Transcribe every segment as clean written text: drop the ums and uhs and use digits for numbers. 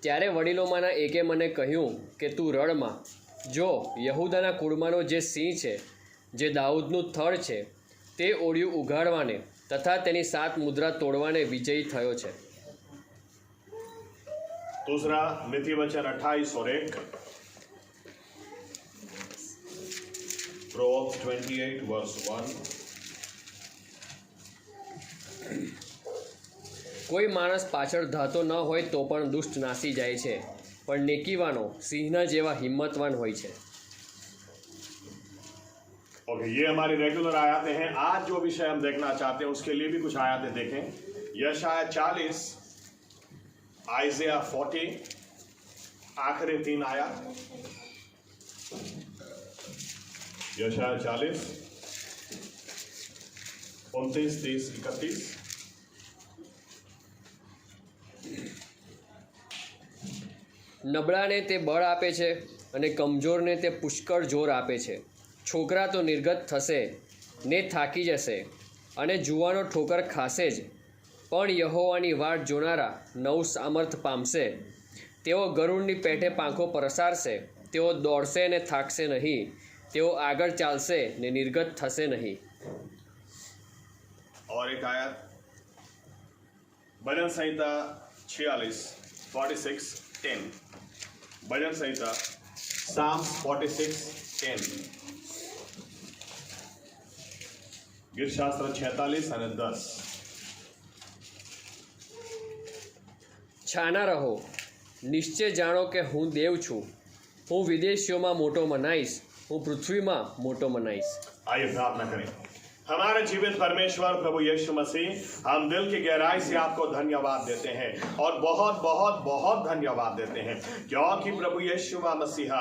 ત્યારે વડીલોમાંના એકે મને કહ્યું કે તું રડમાં. જો યહૂદાના કુળમાંનો જે સિંહ છે, જે દાઉદનું થડ છે, તે ઓળિયું ઉઘાડવાને તથા તેની 7 મુદ્રા તોડવાને વિજયી થયો છે. दूसरा नीति वचन 28 और 1, Proverbs 28 verse 1. કોઈ માણસ પાછળ ધાતો ન હોય તો પણ દુષ્ટ નાસી જાય છે, પણ નેકીવાનો સિંહના જેવા હિંમતવાન હોય છે. ओके, ये हमारी रेगुलर आयातें हैं. आज जो विषय हम देखना चाहते हैं उसके लिए भी कुछ आयातें देखें. यशाया 40, आइज़िया 40, आखिरी 3 आयत. यशाया 40, 29, 30, 31. નબળાને તે બળ આપે છે અને કમજોરને તે પુષ્કળ જોર આપે છે. છોકરા તો નિર્ગત થશે ને થાકી જશે અને જુવાનો ઠોકર ખાશે જ, પણ યહોવાની વાટ જોનારા નવું સામર્થ પામશે. તેઓ ગરુડની પેઠે પાંખો પ્રસારશે, તેઓ દોડશે ને થાકશે નહીં, તેઓ આગળ ચાલશે ને નિર્ગત થશે નહીં. और एक आयत भजन संहिता 46, 46, 10. भजन संहिता Psalms 46, 10. गीतशास्त्र 46 અને 10. છાના રહો, નિશ્ચય જાણો કે હું દેવ છું. હું વિદેશીઓમાં મોટો મનાઈશ, હું પૃથ્વીમાં મોટો મનાઈશ. आइए प्रार्थना करें. हमारे जीवित परमेश्वर प्रभु यीशु मसीह, हम दिल की गहराई से आपको धन्यवाद देते हैं और बहुत बहुत बहुत धन्यवाद देते हैं क्योंकि प्रभु यीशु मसीह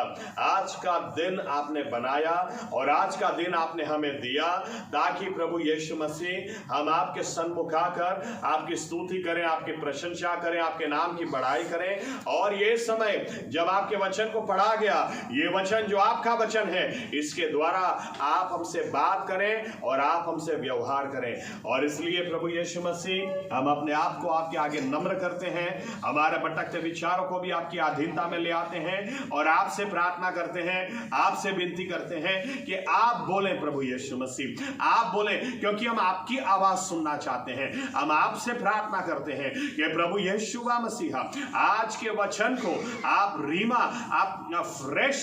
आज का दिन आपने बनाया और आज का दिन आपने हमें दिया ताकि प्रभु यीशु मसीह हम आपके सन्मुख आकर आपकी स्तुति करें, आपकी प्रशंसा करें, आपके नाम की बढ़ाई करें. और ये समय जब आपके वचन को पढ़ा गया, ये वचन जो आपका वचन है, इसके द्वारा आप हमसे बात करें और आप हमसे व्यवहार करें. और इसलिए प्रभु यीशु मसीह हम अपने आप को आपके आगे नम्र करते हैं, हमारे भटकते विचारों को भी आपकी अधीनता में ले आते हैं और आपसे प्रार्थना करते हैं, आपसे विनती करते हैं कि आप बोलें. प्रभु यीशु मसीह आप बोलें, क्योंकि हम आपकी आवाज सुनना चाहते हैं. हम आपसे प्रार्थना करते हैं कि प्रभु यीशु मसीह आज के वचन को आप रीमा, आप फ्रेश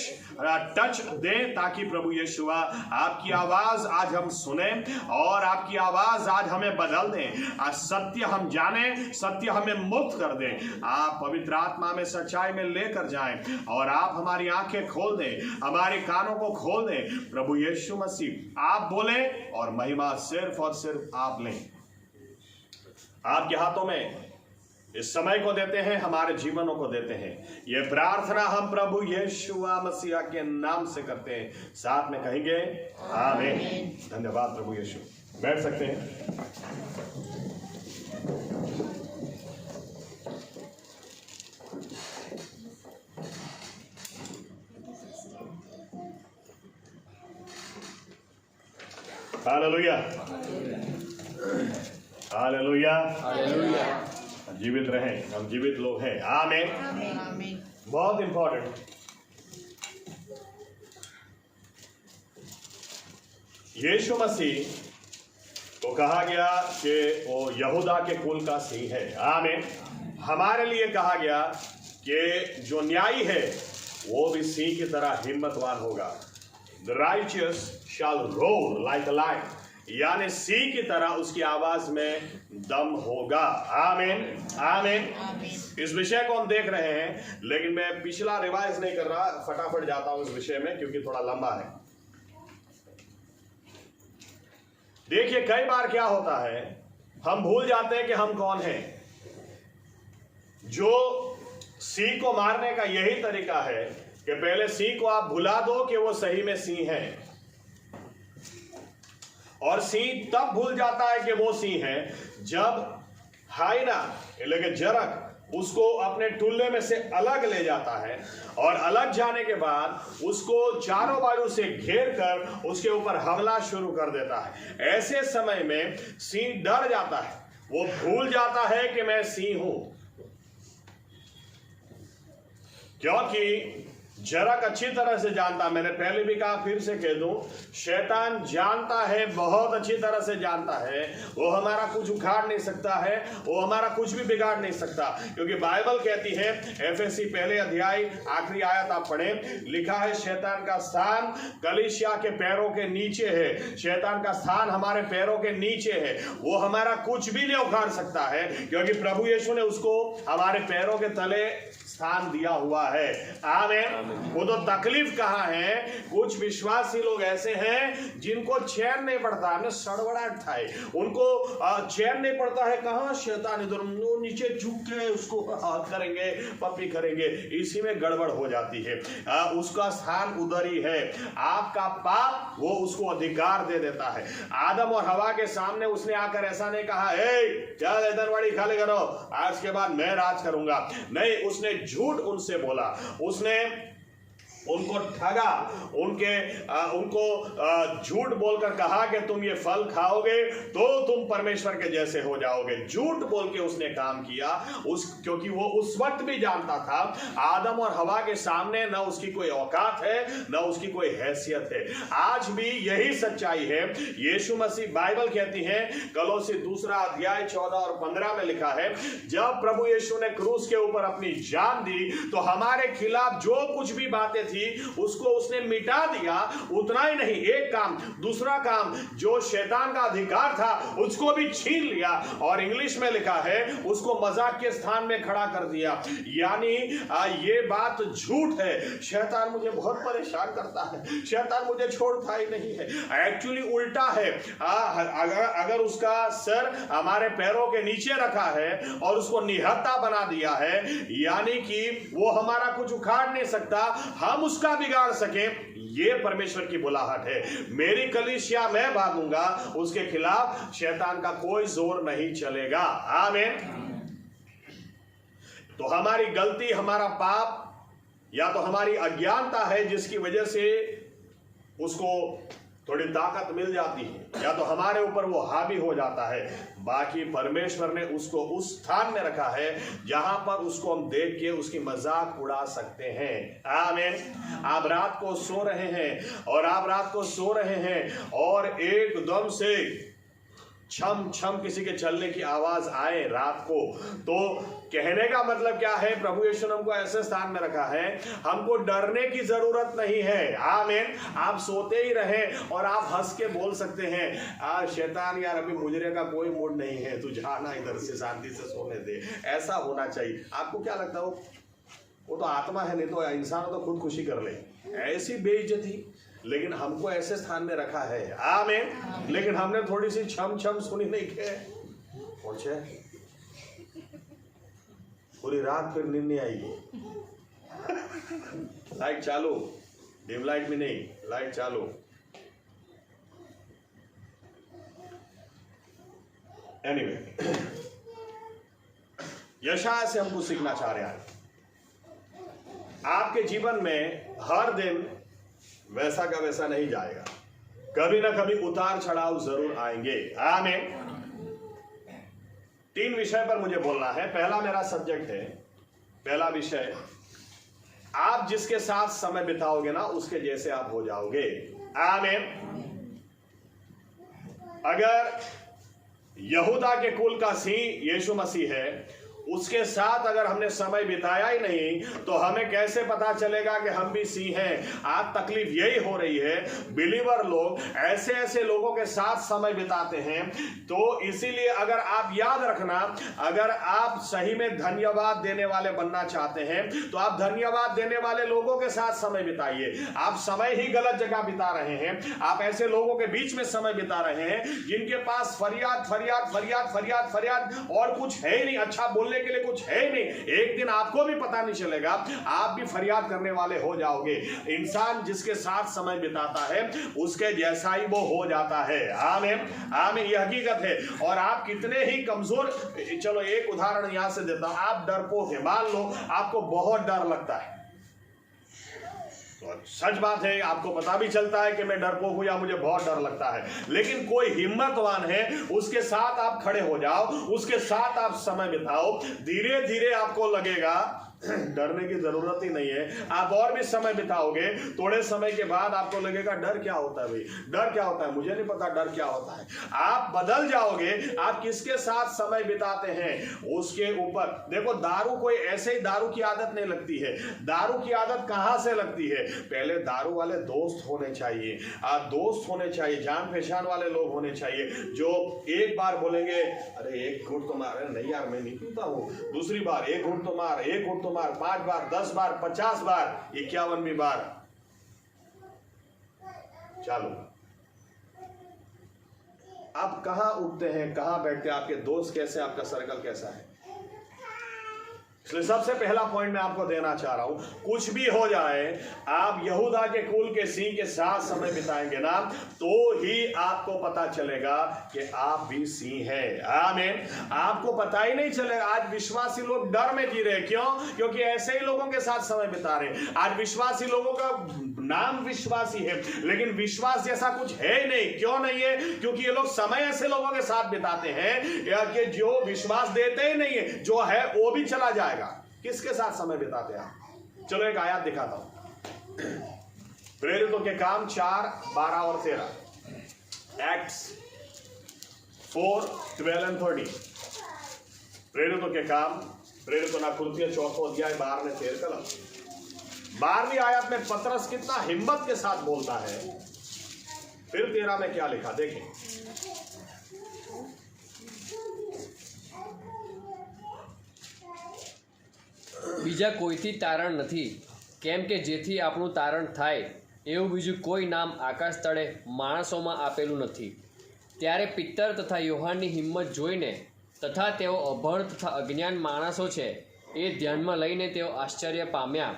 टच दें ताकि प्रभु यीशु आपकी आवाज आज हम सुने और आपकी आवाज आज हमें बदल दें. आज सत्य हम जाने, सत्य हमें मुक्त कर दें. आप पवित्र आत्मा में सच्चाई में लेकर जाएं और आप हमारी आंखें खोल दें, हमारे कानों को खोल दें. प्रभु यीशु मसीह आप बोलें और महिमा सिर्फ और सिर्फ आप लें. आपके हाथों में इस समय को देते हैं, हमारे जीवनों को देते हैं. ये प्रार्थना हम प्रभु यीशु मसीह के नाम से करते हैं. साथ में कहेंगे आमीन. धन्यवाद प्रभु यीशु. बैठ सकते हैं. Hallelujah, hallelujah, hallelujah. जीवित रहें, हम जीवित लोग हैं. आमीन. बहुत इंपॉर्टेंट. यीशु मसीह को कहा गया कि वो यहूदा के कुल का सिंह है. आमीन. हमारे लिए कहा गया कि जो न्यायी है वो भी सिंह की तरह हिम्मतवान होगा. The righteous shall roar like a lion. यानी सिंह की तरह उसकी आवाज में दम होगा. आमीन, आमीन. इस विषय को हम देख रहे हैं, लेकिन मैं पिछला रिवाइज नहीं कर रहा, फटाफट जाता हूं इस विषय में क्योंकि थोड़ा लंबा है. देखिए, कई बार क्या होता है, हम भूल जाते हैं कि हम कौन हैं. जो सिंह को मारने का यही तरीका है कि पहले सिंह को आप भुला दो कि वो सही में सिंह है, और सिंह तब भूल जाता है कि वो सिंह है जब हाइना यानी जरक उसको अपने टुल्ले में से अलग ले जाता है और अलग जाने के बाद उसको चारों बाजू से घेर कर उसके ऊपर हमला शुरू कर देता है. ऐसे समय में सिंह डर जाता है, वो भूल जाता है कि मैं सिंह हूं. क्योंकि जरक अच्छी तरह से जानता, मैंने पहले भी कहा फिर से कह दूं, शैतान जानता है, बहुत अच्छी तरह से जानता है, वो हमारा कुछ उखाड़ नहीं सकता है, वो हमारा कुछ भी बिगाड़ नहीं सकता, क्योंकि बाइबल कहती है, एफएससी पहले अध्याय आखिरी आयत आप पढ़ें, लिखा है शैतान का स्थान कलीसिया के पैरों के नीचे है। शैतान का स्थान हमारे पैरों के नीचे है, वो हमारा कुछ भी नहीं उखाड़ सकता है, क्योंकि प्रभु यीशु ने उसको हमारे पैरों के तले स्थान दिया हुआ है। आमीन। वो तो तकलीफ कहाँ है, कुछ विश्वासी लोग ऐसे हैं जिनको चैन नहीं पड़ता है, सड़बड़ाहट था, उनको चैन नहीं पड़ता है, कहाँ शैतान इधर नीचे झुक के उसको हाथ करेंगे, पप्पी करेंगे, इसी में गड़बड़ हो जाती है। उसका स्थान उधर ही है। आपका पाप वो उसको अधिकार दे देता है। आदम और हवा के सामने उसने आकर ऐसा नहीं कहा, चल इधर वाड़ी खाली करो, आज के बाद मैं राज करूंगा, नहीं, उसने झूठ उनसे बोला, उसने उनको ठगा, उनको झूठ बोलकर कहा कि तुम ये फल खाओगे तो तुम परमेश्वर के जैसे हो जाओगे। झूठ बोल के उसने काम किया, क्योंकि वो उस वक्त भी जानता था आदम और हवा के सामने न उसकी कोई औकात है, न उसकी कोई हैसियत है। आज भी यही सच्चाई है। यीशु मसीह, बाइबल कहती है कलोसी 2 अध्याय 14 और 15 में लिखा है, जब प्रभु यीशु ने क्रूस के ऊपर अपनी जान दी तो हमारे खिलाफ जो कुछ भी बातें थी उसको उसने मिटा दिया। उतना ही नहीं, एक काम, दूसरा काम, जो शैतान का अधिकार था उसको भी छीन लिया, और इंग्लिश में लिखा है उसको मजाक के स्थान में खड़ा कर दिया। यानी ये बात झूठ है। शैतान मुझे बहुत परेशान करता है, शैतान मुझे छोड़ता ही नहीं है। एक्चुअली उल्टा है। अगर उसका सर हमारे पैरों के नीचे रखा है और उसको निहत्था बना दिया है, यानी कि वो हमारा कुछ उखाड़ नहीं सकता, हम उसका बिगाड़ सके, ये परमेश्वर की बुलाहट है। मेरी कलीसिया मैं भागूंगा, उसके खिलाफ शैतान का कोई जोर नहीं चलेगा। आमीन। तो हमारी गलती, हमारा पाप, या तो हमारी अज्ञानता है जिसकी वजह से उसको थोड़ी ताकत मिल जाती है, या तो हमारे ऊपर वो हावी हो जाता है। बाकी परमेश्वर ने उसको उस स्थान में रखा है जहां पर उसको हम देख के उसकी मजाक उड़ा सकते हैं। आमीन। आप रात को सो रहे हैं और एकदम से छम छम किसी के चलने की आवाज आए रात को, तो कहने का मतलब क्या है, प्रभु यीशु ने हमको ऐसे स्थान में रखा है, हमको डरने की जरूरत नहीं है। आमीन। आप सोते ही रहें और आप हंस के बोल सकते हैं, शैतान यार अभी मुजरे का कोई मूड नहीं है, तू जाना इधर से, शांति से सोने दे। ऐसा होना चाहिए। आपको क्या लगता है, वो तो आत्मा है, नहीं तो इंसान तो खुद खुशी कर ले, ऐसी बेइज्जती। लेकिन हमको ऐसे स्थान में रखा है। आमीन। लेकिन हमने थोड़ी सी छम छम सुनी नहीं के पहुंचे, पूरी रात फिर नींद नहीं आएगी। लाइट चालू, डिम लाइट में नहीं, लाइट चालू। एनीवे, यशायाह से हम कुछ सीखना चाह रहे हैं। आपके जीवन में हर दिन वैसा का वैसा नहीं जाएगा, कभी ना कभी उतार चढ़ाव जरूर आएंगे। आमीन। 3 विषय पर मुझे बोलना है। पहला मेरा सब्जेक्ट है, पहला विषय, आप जिसके साथ समय बिताओगे ना उसके जैसे आप हो जाओगे। आमीन। अगर यहूदा के कुल का सिंह यीशु मसीह है, उसके साथ अगर हमने समय बिताया ही नहीं तो हमें कैसे पता चलेगा कि हम भी सिंह हैं। आज तकलीफ यही हो रही है, बिलीवर लोग ऐसे ऐसे लोगों के साथ समय बिताते हैं। तो इसीलिए अगर आप याद रखना, अगर आप सही में धन्यवाद देने वाले बनना चाहते हैं तो आप धन्यवाद देने वाले लोगों के साथ समय बिताइए। आप समय ही गलत जगह बिता रहे हैं, आप ऐसे लोगों के बीच में समय बिता रहे हैं जिनके पास फरियाद फरियाद फरियाद फरियाद फरियाद और कुछ है ही नहीं, अच्छा बोलने के लिए कुछ है नहीं। एक दिन आपको भी पता नहीं चलेगा, आप भी फरियाद करने वाले हो जाओगे। इंसान जिसके साथ समय बिताता है उसके जैसा ही वो हो जाता है। आमीन। आमीन। यह हकीकत है। और आप कितने ही कमजोर, चलो एक उदाहरण यहां से देता हूं। आप डरपोक है, मान लो आपको बहुत डर लगता है, तो सच बात है, आपको पता भी चलता है कि मैं डरपोक हूं या मुझे बहुत डर लगता है, लेकिन कोई हिम्मतवान है, उसके साथ आप खड़े हो जाओ, उसके साथ आप समय बिताओ, धीरे धीरे आपको लगेगा डरने की जरूरत ही नहीं है। आप और भी समय बिताओगे, थोड़े समय के बाद आपको लगेगा डर क्या होता है भाई, डर क्या होता है, मुझे नहीं पता डर क्या होता है। आप बदल जाओगे। आप किसके साथ समय बिताते हैं उसके ऊपर देखो। दारू कोई ऐसे ही दारू की आदत नहीं लगती है। दारू की आदत कहां से लगती है? पहले दारू वाले दोस्त होने चाहिए, दोस्त होने चाहिए, जान पहचान वाले लोग होने चाहिए, जो एक बार बोलेंगे अरे एक घूंट तो मार, नहीं यार मैं नहीं पीता हूं, दूसरी बार एक घूंट तो मार, एक घूंट तो मार, 5 बार, 10 बार, 50 बार, 51वीं बार चालू। आप कहां उठते हैं, कहां बैठते हैं, आपके दोस्त कैसे, आपका सर्कल कैसा है? इसलिए सबसे पहला पॉइंट मैं आपको देना चाह रहा हूं, कुछ भी हो जाए, आप यहूदा के कुल के सिंह के साथ समय बिताएंगे ना, तो ही आपको पता चलेगा कि आप भी सिंह हैं। आमीन। आपको पता ही नहीं चलेगा। आज विश्वासी लोग डर में जी रहे, क्यों? क्योंकि ऐसे ही लोगों के साथ समय बिता रहे हैं। आज विश्वासी लोगों का नाम विश्वासी है, लेकिन विश्वास जैसा कुछ है ही नहीं। क्यों नहीं है? क्योंकि ये लोग समय ऐसे लोगों के साथ बिताते हैं कि जो विश्वास देते ही नहीं है, जो है वो भी चला जाएगा। किसके साथ समय बिताते हैं आप? चलो एक आयत दिखाता हूं, प्रेरितों के काम 4, 12 और 13, एक्ट्स 4, 12 और 13। प्रेरितों के काम, प्रेरितों ना कृत्य 4 अध्याय 12 ने 13 कलम। 12वीं आयत में पतरस कितना हिम्मत के साथ बोलता है। फिर 13 में क्या लिखा देखें। બીજા કોઈથી તારણ નથી, કેમ કે જેથી આપણું તારણ થાય એવું બીજું કોઈ નામ આકાશ તળે માણસોમાં આપેલું નથી. ત્યારે પિત્તર તથા યોહાનની હિંમત જોઈને તથા તેઓ અભણ તથા અજ્ઞાન માણસો છે એ ધ્યાનમાં લઈને તેઓ આશ્ચર્ય પામ્યા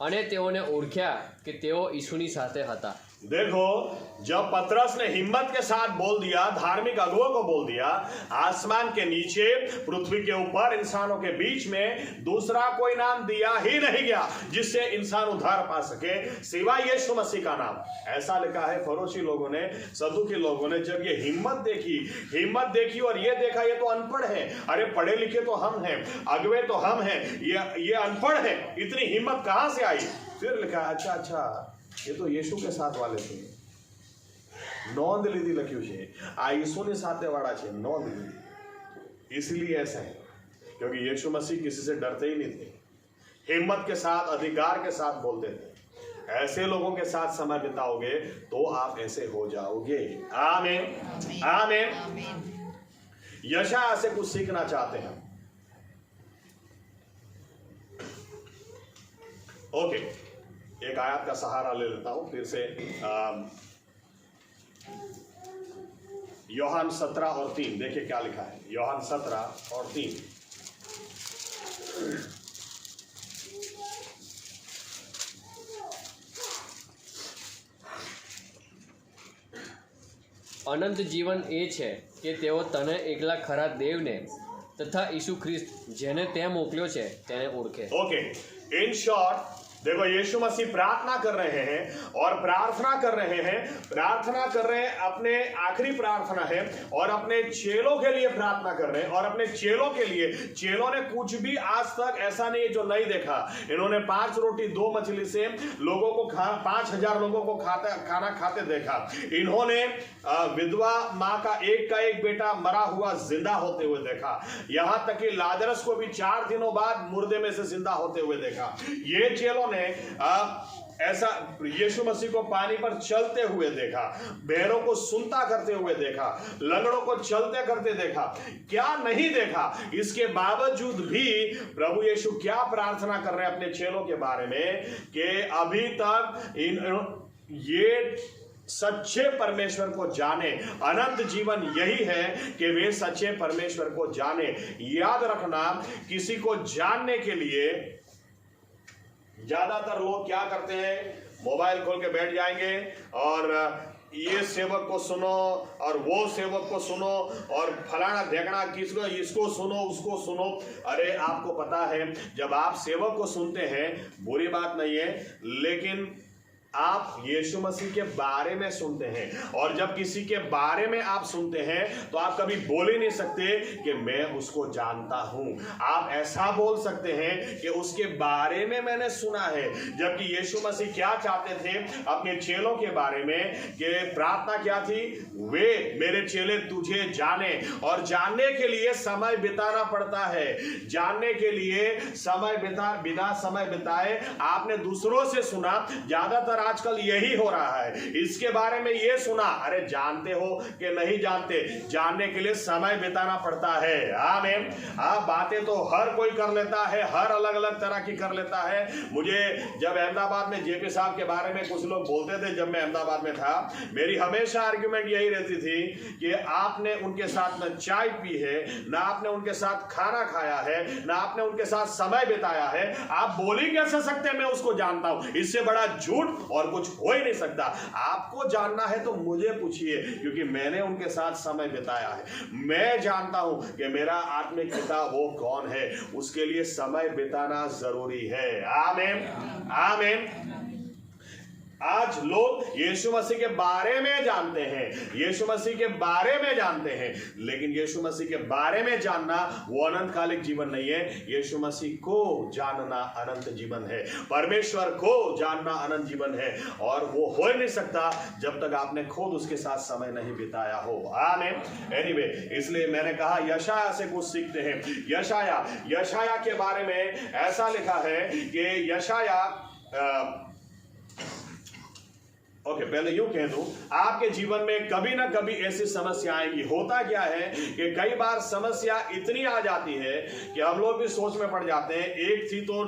અને તેઓને ઓળખ્યા કે તેઓ ઈસુની સાથે હતા. देखो, जब पतरस ने हिम्मत के साथ बोल दिया, धार्मिक अगुओं को बोल दिया, आसमान के नीचे, पृथ्वी के ऊपर, इंसानों के बीच में दूसरा कोई नाम दिया ही नहीं गया जिससे इंसान उद्धार पा सके सिवाय यीशु मसीह का नाम। ऐसा लिखा है। फरोशी लोगों ने, सदूकी लोगों ने जब ये हिम्मत देखी और ये देखा ये तो अनपढ़ है, अरे पढ़े लिखे तो हम हैं, अगुए तो हम हैं, ये अनपढ़ है, इतनी हिम्मत कहां से आई? फिर लिखा अच्छा ये तो यीशु के साथ वाले थे, नोंध लीधी लख्યું છે, આ ઈસુની સાથે વાળા છે, નોંધ लीधी। इसलिए ऐसा है क्योंकि यीशु मसीह किसी से डरते ही नहीं थे, हिम्मत के साथ, अधिकार के साथ बोलते थे। ऐसे लोगों के साथ समय बिताओगे तो आप ऐसे हो जाओगे। आमीन, आमीन। यशायाह से कुछ सीखना चाहते हैं। ओके, एक आयत का सहारा ले लेता हूं फिर से। यूहन्ना 17 और 3 देखिए क्या लिखा है। यूहन्ना 17 और 3। અનંત જીવન એ છે કે તેઓ તને એકલા ખરા દેવને તથા ઈસુ ખ્રિસ્ત જેને તે મોકલ્યો છે તેને ઓળખે. ओके, इन शॉर्ट देखो, यीशु मसीह प्रार्थना कर रहे हैं और प्रार्थना कर रहे हैं, अपने आखिरी प्रार्थना है और अपने चेलों के लिए प्रार्थना कर रहे हैं। और अपने चेलों के लिए, चेलों ने कुछ भी आज तक ऐसा नहीं है जो नहीं देखा। इन्होंने 5 रोटी 2 मछली से लोगों को 5000 लोगों को खाना खाते देखा। इन्होंने विधवा माँ का एक बेटा मरा हुआ जिंदा होते हुए देखा। यहां तक कि लाजरस को भी 4 दिनों बाद मुर्दे में से जिंदा होते हुए देखा। ये चेलों ने ऐसा यीशु मसीह को पानी पर चलते हुए देखा, बहरों को सुनता करते हुए देखा, लंगड़ों को चलते करते देखा। क्या नहीं देखा? इसके बावजूद भी प्रभु यीशु क्या प्रार्थना कर रहे हैं अपने चेलों के बारे में कि अभी तक ये सच्चे परमेश्वर को जाने। अनंत जीवन यही है कि वे सच्चे परमेश्वर को जाने। याद रखना, किसी को जानने के लिए ज्यादातर लोग क्या करते हैं, मोबाइल खोल के बैठ जाएंगे और ये सेवक को सुनो और वो सेवक को सुनो और फलाना ढेकना किसको, इसको सुनो उसको सुनो। अरे आपको पता है, जब आप सेवक को सुनते हैं बुरी बात नहीं है, लेकिन आप यीशु मसीह के बारे में सुनते हैं, और जब किसी के बारे में आप सुनते हैं तो आप कभी बोल ही नहीं सकते कि मैं उसको जानता हूं। आप ऐसा बोल सकते हैं कि उसके बारे में मैंने सुना है। जबकि यीशु मसीह क्या चाहते थे अपने चेलों के बारे में, कि प्रार्थना क्या थी, वे मेरे चेले तुझे जाने, और जानने के लिए समय बिताना पड़ता है। जानने के लिए बिना समय बिताए आपने दूसरों से सुना, ज्यादातर आजकल यही हो रहा है। इसके बारे में ये सुना, अरे जानते हो कि नहीं जानते, जानने के लिए समय बिताना पड़ता है। आमीन। बातें तो हर कोई कर लेता है, हर अलग अलग तरह की कर लेता है। मुझे जब अहमदाबाद में जेपी साहब के बारे में कुछ लोग बोलते थे, जब मैं अहमदाबाद में था, मेरी हमेशा आर्ग्यूमेंट यही रहती थी कि आपने उनके साथ न चाय पी है, ना आपने उनके साथ खाना खाया है, ना आपने उनके साथ समय बिताया है, आप बोल ही कैसे सकते मैं उसको जानता हूं। इससे बड़ा झूठ और कुछ हो ही नहीं सकता। आपको जानना है तो मुझे पूछिए, क्योंकि मैंने उनके साथ समय बिताया है। मैं जानता हूं कि मेरा आत्मिक पिता वो कौन है, उसके लिए समय बिताना जरूरी है। आमीन, आमीन। आज लोग यीशु मसीह के बारे में जानते हैं, यीशु मसीह के बारे में जानते हैं, लेकिन यीशु मसीह के बारे में जानना वो अनंतकालिक जीवन नहीं है। यीशु मसीह को जानना अनंत जीवन है, परमेश्वर को जानना अनंत जीवन है, और वो हो ही नहीं सकता जब तक आपने खुद उसके साथ समय नहीं बिताया हो। आमीन। एनीवे, इसलिए मैंने कहा यशाया से कुछ सीखते हैं। यशाया के बारे में ऐसा लिखा है कि यशाया पहले यूं कह दूं, आपके जीवन में कभी ना कभी ऐसी समस्या आएगी। होता क्या है कि कई बार समस्या इतनी आ जाती है कि हम लोग भी सोच में पड़ जाते हैं। एक थी तो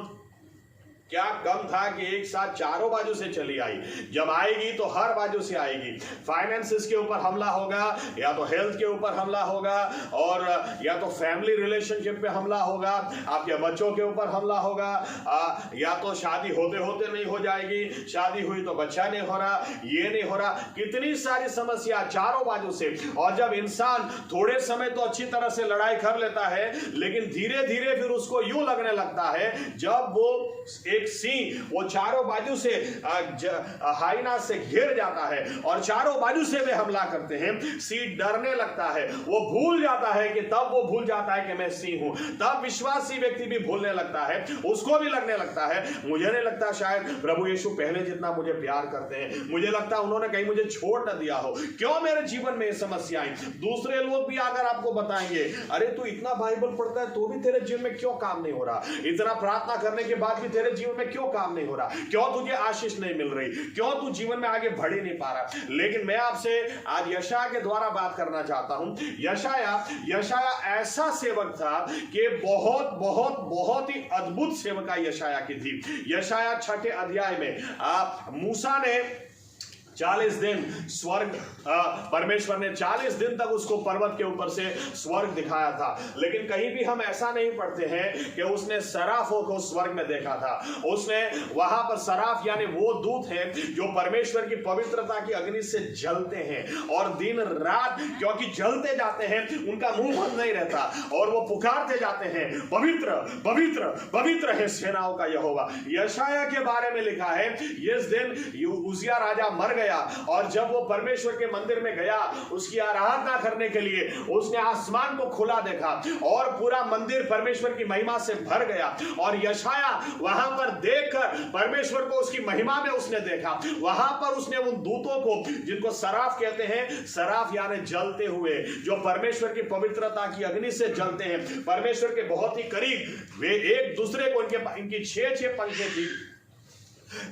क्या कम था कि एक साथ चारों बाजू से चली आई, जब आएगी तो हर बाजू से आएगी। फाइनेंसेस के ऊपर हमला होगा, या तो हेल्थ के ऊपर हमला होगा, और या तो फैमिली रिलेशनशिप पे हमला होगा, आपके बच्चों के ऊपर हमला होगा, या तो शादी होते होते नहीं हो जाएगी, शादी हुई तो बच्चा नहीं हो रहा, ये नहीं हो रहा, कितनी सारी समस्या चारों बाजू से। और जब इंसान थोड़े समय तो अच्छी तरह से लड़ाई कर लेता है, लेकिन धीरे धीरे फिर उसको यूं लगने लगता है, जब वो एक सिंह वो चारों बाजू से हाइना से घिर जाता है और चारों बाजू से वे हमला करते हैं, सिंह डरने लगता है, वो भूल जाता है कि तब वो भूल जाता है कि मैं सिंह हूं। तब विश्वासी व्यक्ति भी भूलने लगता है, उसको भी लगने लगता है, मुझे नहीं लगता शायद प्रभु यीशु पहले जितना मुझे प्यार करते हैं, मुझे लगता है उन्होंने कहीं मुझे छोड़ न दिया हो, क्यों मेरे जीवन में ये समस्या आई। दूसरे लोग भी अगर आपको बताएंगे, अरे तू इतना बाइबल पढ़ता है तो भी तेरे जीवन में क्यों काम नहीं हो रहा, इतना प्रार्थना करने के बाद भी तेरे जीवन में क्यों काम नहीं हो रहा, क्यों तुझे आशीष नहीं मिल रही, क्यों तू जीवन में आगे बढ़ ही नहीं पा रहा। लेकिन मैं आपसे आज यशाया के द्वारा बात करना चाहता हूं। यशाया ऐसा सेवक था कि बहुत बहुत बहुत ही अद्भुत सेवका यशाया की थी। यशाया 6 अध्याय में मूसा ने 40 दिन स्वर्ग, परमेश्वर ने 40 दिन तक उसको पर्वत के ऊपर से स्वर्ग दिखाया था, लेकिन कहीं भी हम ऐसा नहीं पढ़ते हैं कि उसने सराफों को स्वर्ग में देखा था। उसने वहां पर सराफ यानी वो दूत हैं जो परमेश्वर की पवित्रता की अग्नि से जलते हैं, और दिन रात क्योंकि जलते जाते हैं, उनका मुंह बंद नहीं रहता, और वो पुकारते जाते हैं, पवित्र पवित्र पवित्र है सेनाओं का यहोवा। यशाया के बारे में लिखा है, इस दिन उजिया राजा मर गया, और जब वो परमेश्वर के मंदिर में गया उसकी आराधना करने के लिए, उसने आसमान को खुला देखा और पूरा मंदिर परमेश्वर की महिमा से भर गया। और यशाया वहां पर देखकर परमेश्वर को उसकी महिमा में उसने देखा। वहां पर उसने उन दूतों को, जिनको सराफ कहते हैं, सराफ यानी जलते हुए, जो परमेश्वर की पवित्रता की अग्नि से जलते हैं, परमेश्वर के बहुत ही करीब, वे एक दूसरे को, इनकी 6 पंखें थी।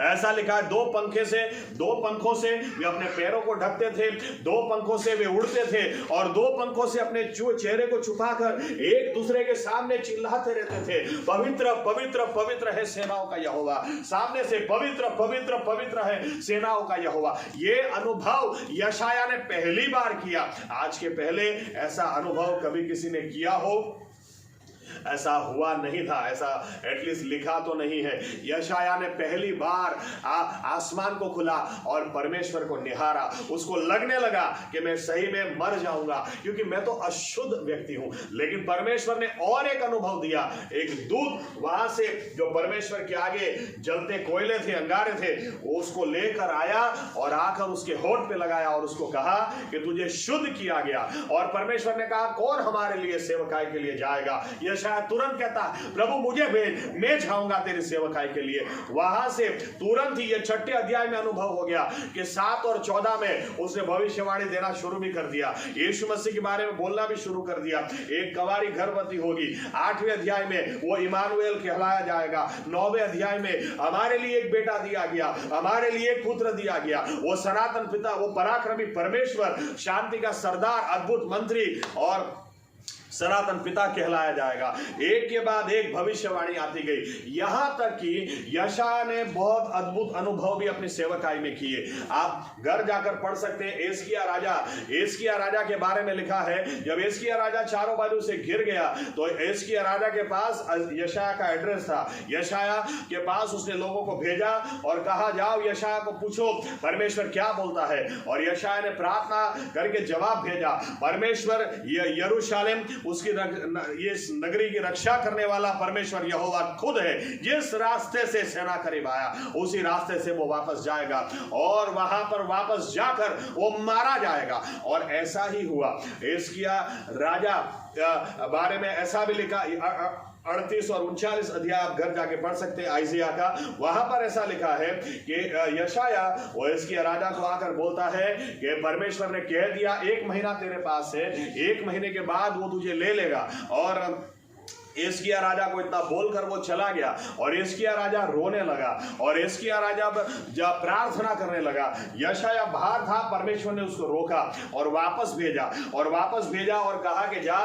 ऐसा लिखा है, 2 पंखों से वे अपने पैरों को ढकते थे, 2 पंखों से वे उड़ते थे, और 2 पंखों से अपने चेहरे को छुपाकर एक दूसरे के सामने चिल्लाते रहते थे, पवित्र पवित्र पवित्र है सेनाओं का यहोवा। सामने से पवित्र पवित्र पवित्र है सेनाओं का यहोवा। ये अनुभव यशाया ने पहली बार किया। आज के पहले ऐसा अनुभव कभी किसी ने किया हो? ऐसा हुआ नहीं था, ऐसा एटलीस्ट लिखा तो नहीं है। यशाया ने पहली बार आसमान को खुला और परमेश्वर को निहारा। उसको लगने लगा कि मैं सही में मर जाऊंगा क्योंकि मैं तो अशुद्ध व्यक्ति हूं। लेकिन परमेश्वर ने और एक अनुभव दिया। एक दूत वहां से जो परमेश्वर के आगे जलते कोयले थे, अंगारे थे, वो उसको लेकर आया और आकर उसके होठ पे लगाया और उसको कहा कि तुझे शुद्ध किया गया। और परमेश्वर ने कहा कौन हमारे लिए सेवकाई के लिए जाएगा? यशाया तुरंत कहता प्रभु मुझे भेज, मैं जाऊंगा तेरी सेवकाई के लिए। वहां से तुरंत ही ये 6ठे अध्याय में अनुभव हो गया कि 7 और 14 में उसने भविष्यवाणी देना शुरू भी कर दिया, यीशु मसीह के बारे में बोलना भी शुरू कर दिया। एक कवारी गर्भवती होगी। 8वें अध्याय में वो इमानुएल कहलाया जाएगा। 9वें अध्याय में हमारे लिए एक बेटा दिया गया, हमारे लिए एक पुत्र दिया गया। वो सनातन पिता, वो पराक्रमी परमेश्वर, शांति का सरदार, अद्भुत मंत्री और सनातन पिता कहलाया जाएगा। एक के बाद एक भविष्यवाणी आती गई, यहां तक कि यशाया ने बहुत अद्भुत अनुभव भी अपनी सेवकाई में किए। आप घर जाकर पढ़ सकते हैं। एस्किया राजा के बारे में लिखा है, जब एस्किया राजा चारों बाजू से घिर गया तो एस्किया राजा के पास यशाया का एड्रेस था। यशाया के पास उसने लोगों को भेजा और कहा जाओ यशाया को पूछो परमेश्वर क्या बोलता है। और यशाया ने प्रार्थना करके जवाब भेजा। परमेश्वर यरूशलेम, उसकी ये नगरी की रक्षा करने वाला परमेश्वर यहोवा खुद है। जिस रास्ते से सेना करीब आया उसी रास्ते से वो वापस जाएगा और वहां पर वापस जाकर वो मारा जाएगा। और ऐसा ही हुआ। एस्किया राजा बारे में ऐसा भी लिखा, 38 और 39 अध्याय आप घर जाके पढ़ सकते हैं आइजिया का। वहां पर ऐसा लिखा है कि यशाया वो एस्किया राजा को आकर बोलता है कि परमेश्वर ने कह दिया 1 महीना तेरे पास है, 1 महीने के बाद वो तुझे ले लेगा। और एस्किया राजा को इतना बोलकर वो चला गया और एस्किया राजा रोने लगा और एस्किया राजा जब प्रार्थना करने लगा, यशाया बाहर था, परमेश्वर ने उसको रोका और वापस भेजा और कहा कि जा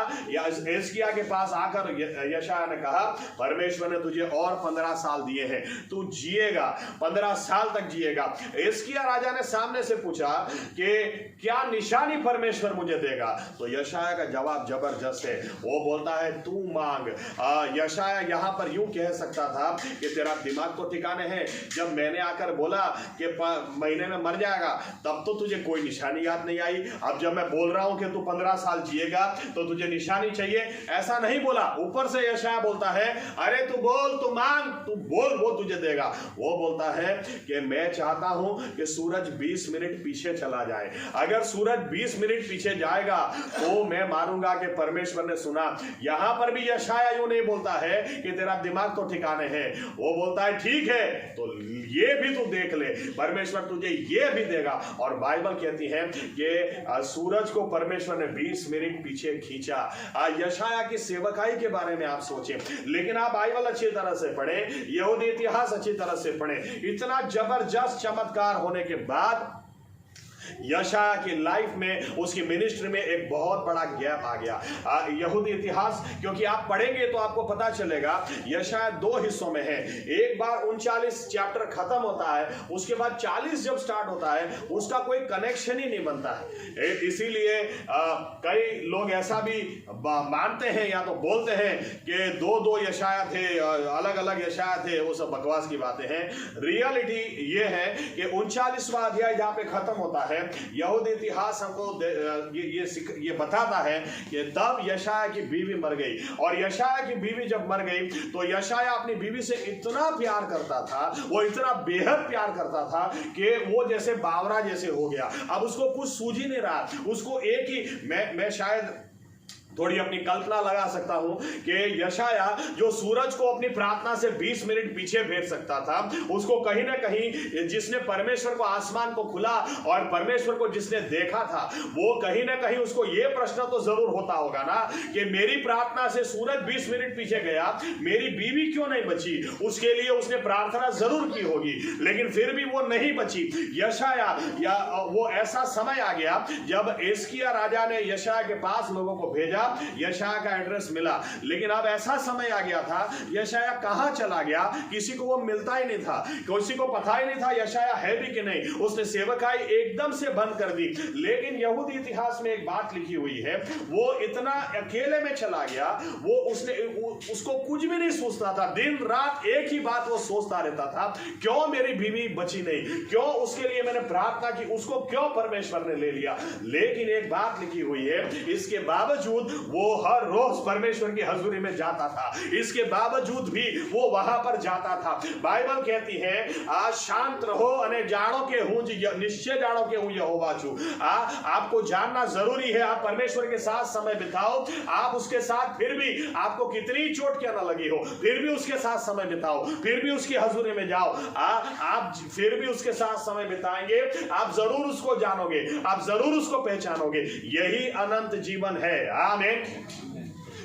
एस्किया के पास आकर यशाया ने कहा परमेश्वर ने तुझे और 15 साल दिए हैं, तू जिएगा, 15 साल तक जिएगा। एस्किया राजा ने सामने से पूछा कि क्या निशानी परमेश्वर मुझे देगा? तो यशाया का जवाब जबरदस्त है। वो बोलता है तू मांग। यशाया यहां पर यूं कह सकता था कि तेरा दिमाग तो ठिकाने है। जब मैंने आकर बोला कि महीने में मर जाएगा तब तो तुझे कोई निशानी याद नहीं आई। अब जब मैं बोल रहा हूं कि तू 15 साल जिएगा तो तुझे निशानी चाहिए, ऐसा नहीं बोला। ऊपर से यशाया बोलता है अरे तू बोल, तू मांग, तू बोल, वो तुझे देगा। वो बोलता है कि मैं चाहता हूं कि सूरज 20 मिनट पीछे चला जाए। अगर सूरज 20 मिनट पीछे जाएगा तो मैं मानूंगा कि परमेश्वर ने सुना। यहां पर भी यशाया यूं नहीं बोलता है कि तेरा दिमाग तो ठिकाने है। वो बोलता है ठीक है तो ये भी तू देख ले, परमेश्वर तुझे ये भी देगा। और बाइबल कहती है कि सूरज को परमेश्वर ने 20 मिनट पीछे खींचा। यशाया की सेवकाई के बारे में आप सोचें, लेकिन आप बाइबल अच्छी तरह से पढ़ें, यहूदी इतिहास अच्छी तरह से पढ़ें। इतना जबरदस्त चमत्कार होने के बाद यशाया की लाइफ में, उसकी मिनिस्ट्री में एक बहुत बड़ा गैप आ गया। यहूदी इतिहास क्योंकि आप पढ़ेंगे तो आपको पता चलेगा यशाया 2 हिस्सों में है। एक बार 39 चैप्टर खत्म होता है, उसके बाद 40 जब स्टार्ट होता है उसका कोई कनेक्शन ही नहीं बनता है। इसीलिए कई लोग ऐसा भी मानते हैं या तो बोलते हैं कि 2 यशाया थे, अलग अलग यशाया थे। वो सब बकवास की बातें हैं। रियलिटी ये है कि 39वां अध्याय जहां पे खत्म होता है, यहूदी इतिहास हमको ये बताता है कि तब यशाया की बीवी मर गई। और यशाया की बीवी जब मर गई तो यशाया अपनी बीवी से इतना प्यार करता था, वो इतना बेहद प्यार करता था कि वो जैसे बावरा जैसे हो गया। अब उसको कुछ सूझ ही नहीं रहा। उसको एक ही मैं शायद थोड़ी अपनी कल्पना लगा सकता हूं कि यशाया जो सूरज को अपनी प्रार्थना से 20 मिनट पीछे भेज सकता था, उसको कहीं ना कहीं जिसने परमेश्वर को आसमान को खुला और परमेश्वर को जिसने देखा था, वो कहीं ना कहीं उसको यह प्रश्न तो जरूर होता होगा ना कि मेरी प्रार्थना से सूरज 20 मिनट पीछे गया, मेरी बीवी क्यों नहीं बची? उसके लिए उसने प्रार्थना जरूर की होगी, लेकिन फिर भी वो नहीं बची। यशाया या वो ऐसा समय आ गया जब एस्किया राजा ने यशाया के पास लोगों को भेजा गया, यशायाह का एड्रेस मिला। लेकिन अब ऐसा समय आ गया था, यशायाह कहां चला गया किसी को वो मिलता ही नहीं था, किसी को पता ही नहीं था यशायाह है भी कि नहीं। उसने सेवकाई एकदम से बंद कर दी। लेकिन यहूदी इतिहास में एक बात लिखी हुई है, वो इतना अकेले में चला गया, वो उसको कुछ भी नहीं सोचता था, दिन रात एक ही बात वो सोचता रहता था, क्यों मेरी बीवी बची नहीं, क्यों उसके लिए मैंने प्रार्थना की, उसको क्यों परमेश्वर ने ले लिया। लेकिन एक बात लिखी हुई है, इसके बावजूद वो हर रोज परमेश्वर की हजूरी में जाता था, इसके बावजूद भी वो वहां पर जाता था। बाइबल कहती है आज शांत रहो अने जानो के हूं, निश्चय जानो के हूं यहोवा छू। आपको जानना जरूरी है, आप परमेश्वर के साथ समय बिताओ, आप उसके साथ फिर भी आपको कितनी चोट क्या ना लगी हो, फिर भी उसके साथ समय बिताओ, फिर भी उसकी हजूरी में जाओ। आप फिर भी उसके साथ समय बिताएंगे, आप जरूर उसको जानोगे, आप जरूर उसको पहचानोगे। यही अनंत जीवन है। आमीन।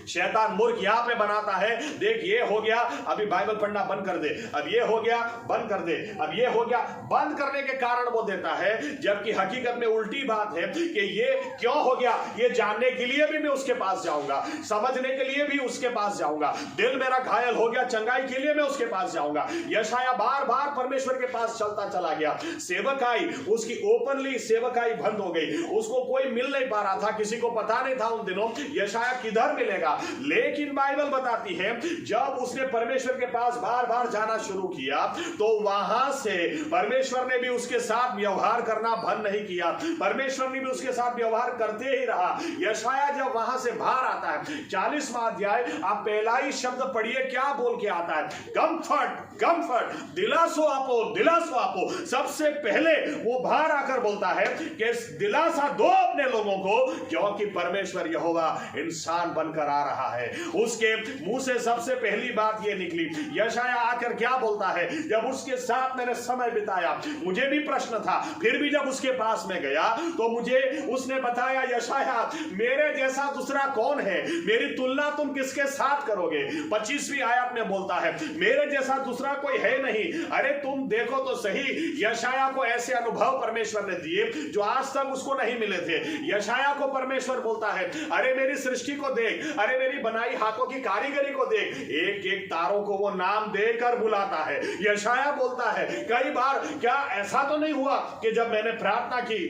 शैतान मूर्ख यहां पे बनाता है, देख ये हो गया, अभी बाइबल पढ़ना बंद कर दे, अब ये हो गया बंद कर दे, अब ये हो गया, बंद करने के कारण वो देता है, जबकि हकीकत में उल्टी बात है कि ये क्यों हो गया, ये जानने के लिए भी मैं उसके पास जाऊंगा, समझने के लिए भी उसके पास जाऊंगा, दिल मेरा घायल हो गया, चंगाई के लिए मैं उसके पास जाऊंगा। यशायाह बार बार परमेश्वर के पास चलता चला गया। सेवकाई उसकी ओपनली सेवकाई बंद हो गई, उसको कोई मिल नहीं पा रहा था, किसी को पता नहीं था उन दिनों यशायाह किधर मिलेगा। लेकिन बाइबल बताती है जब उसने परमेश्वर के पास बार बार जाना शुरू किया तो वहां से परमेश्वर ने भी उसके साथ व्यवहार करना बंद नहीं किया, परमेश्वर ने भी उसके साथ व्यवहार करते ही रहा। यशायाह जब वहां से बाहर आता है, 40वां अध्याय, आप पहला ही शब्द पढ़िए, क्या बोल के आता है, कंफर्ट कंफर्ट, दिलासो आपो, दिलासो आपो। सबसे पहले वो बाहर आकर बोलता है कि दिलासा दो अपने लोगों को, क्योंकि परमेश्वर यहोवा इंसान बनकर आ रहा है। उसके मुंह से सबसे पहली बात ये निकली। यशायाह आकर क्या बोलता है, जब उसके साथ मैंने समय बिताया, मुझे भी प्रश्न था, फिर भी जब उसके पास में गया तो मुझे उसने बताया, यशायाह मेरे जैसा दूसरा कौन है, मेरी तुलना तुम किसके साथ करोगे। 25वीं आयत में बोलता है मेरे जैसा दूसरा कोई है नहीं। अरे तुम देखो तो सही, यशायाह को ऐसे अनुभव परमेश्वर ने दिए जो आज तक उसको नहीं मिले थे। यशायाह को परमेश्वर बोलता है अरे मेरी सृष्टि को देख, अरे मेरी बनाई हाथों की कारीगरी को देख, एक एक तारों को वो नाम देकर बुलाता है। यशायाह बोलता है कई बार, क्या ऐसा तो नहीं हुआ कि जब मैंने प्रार्थना की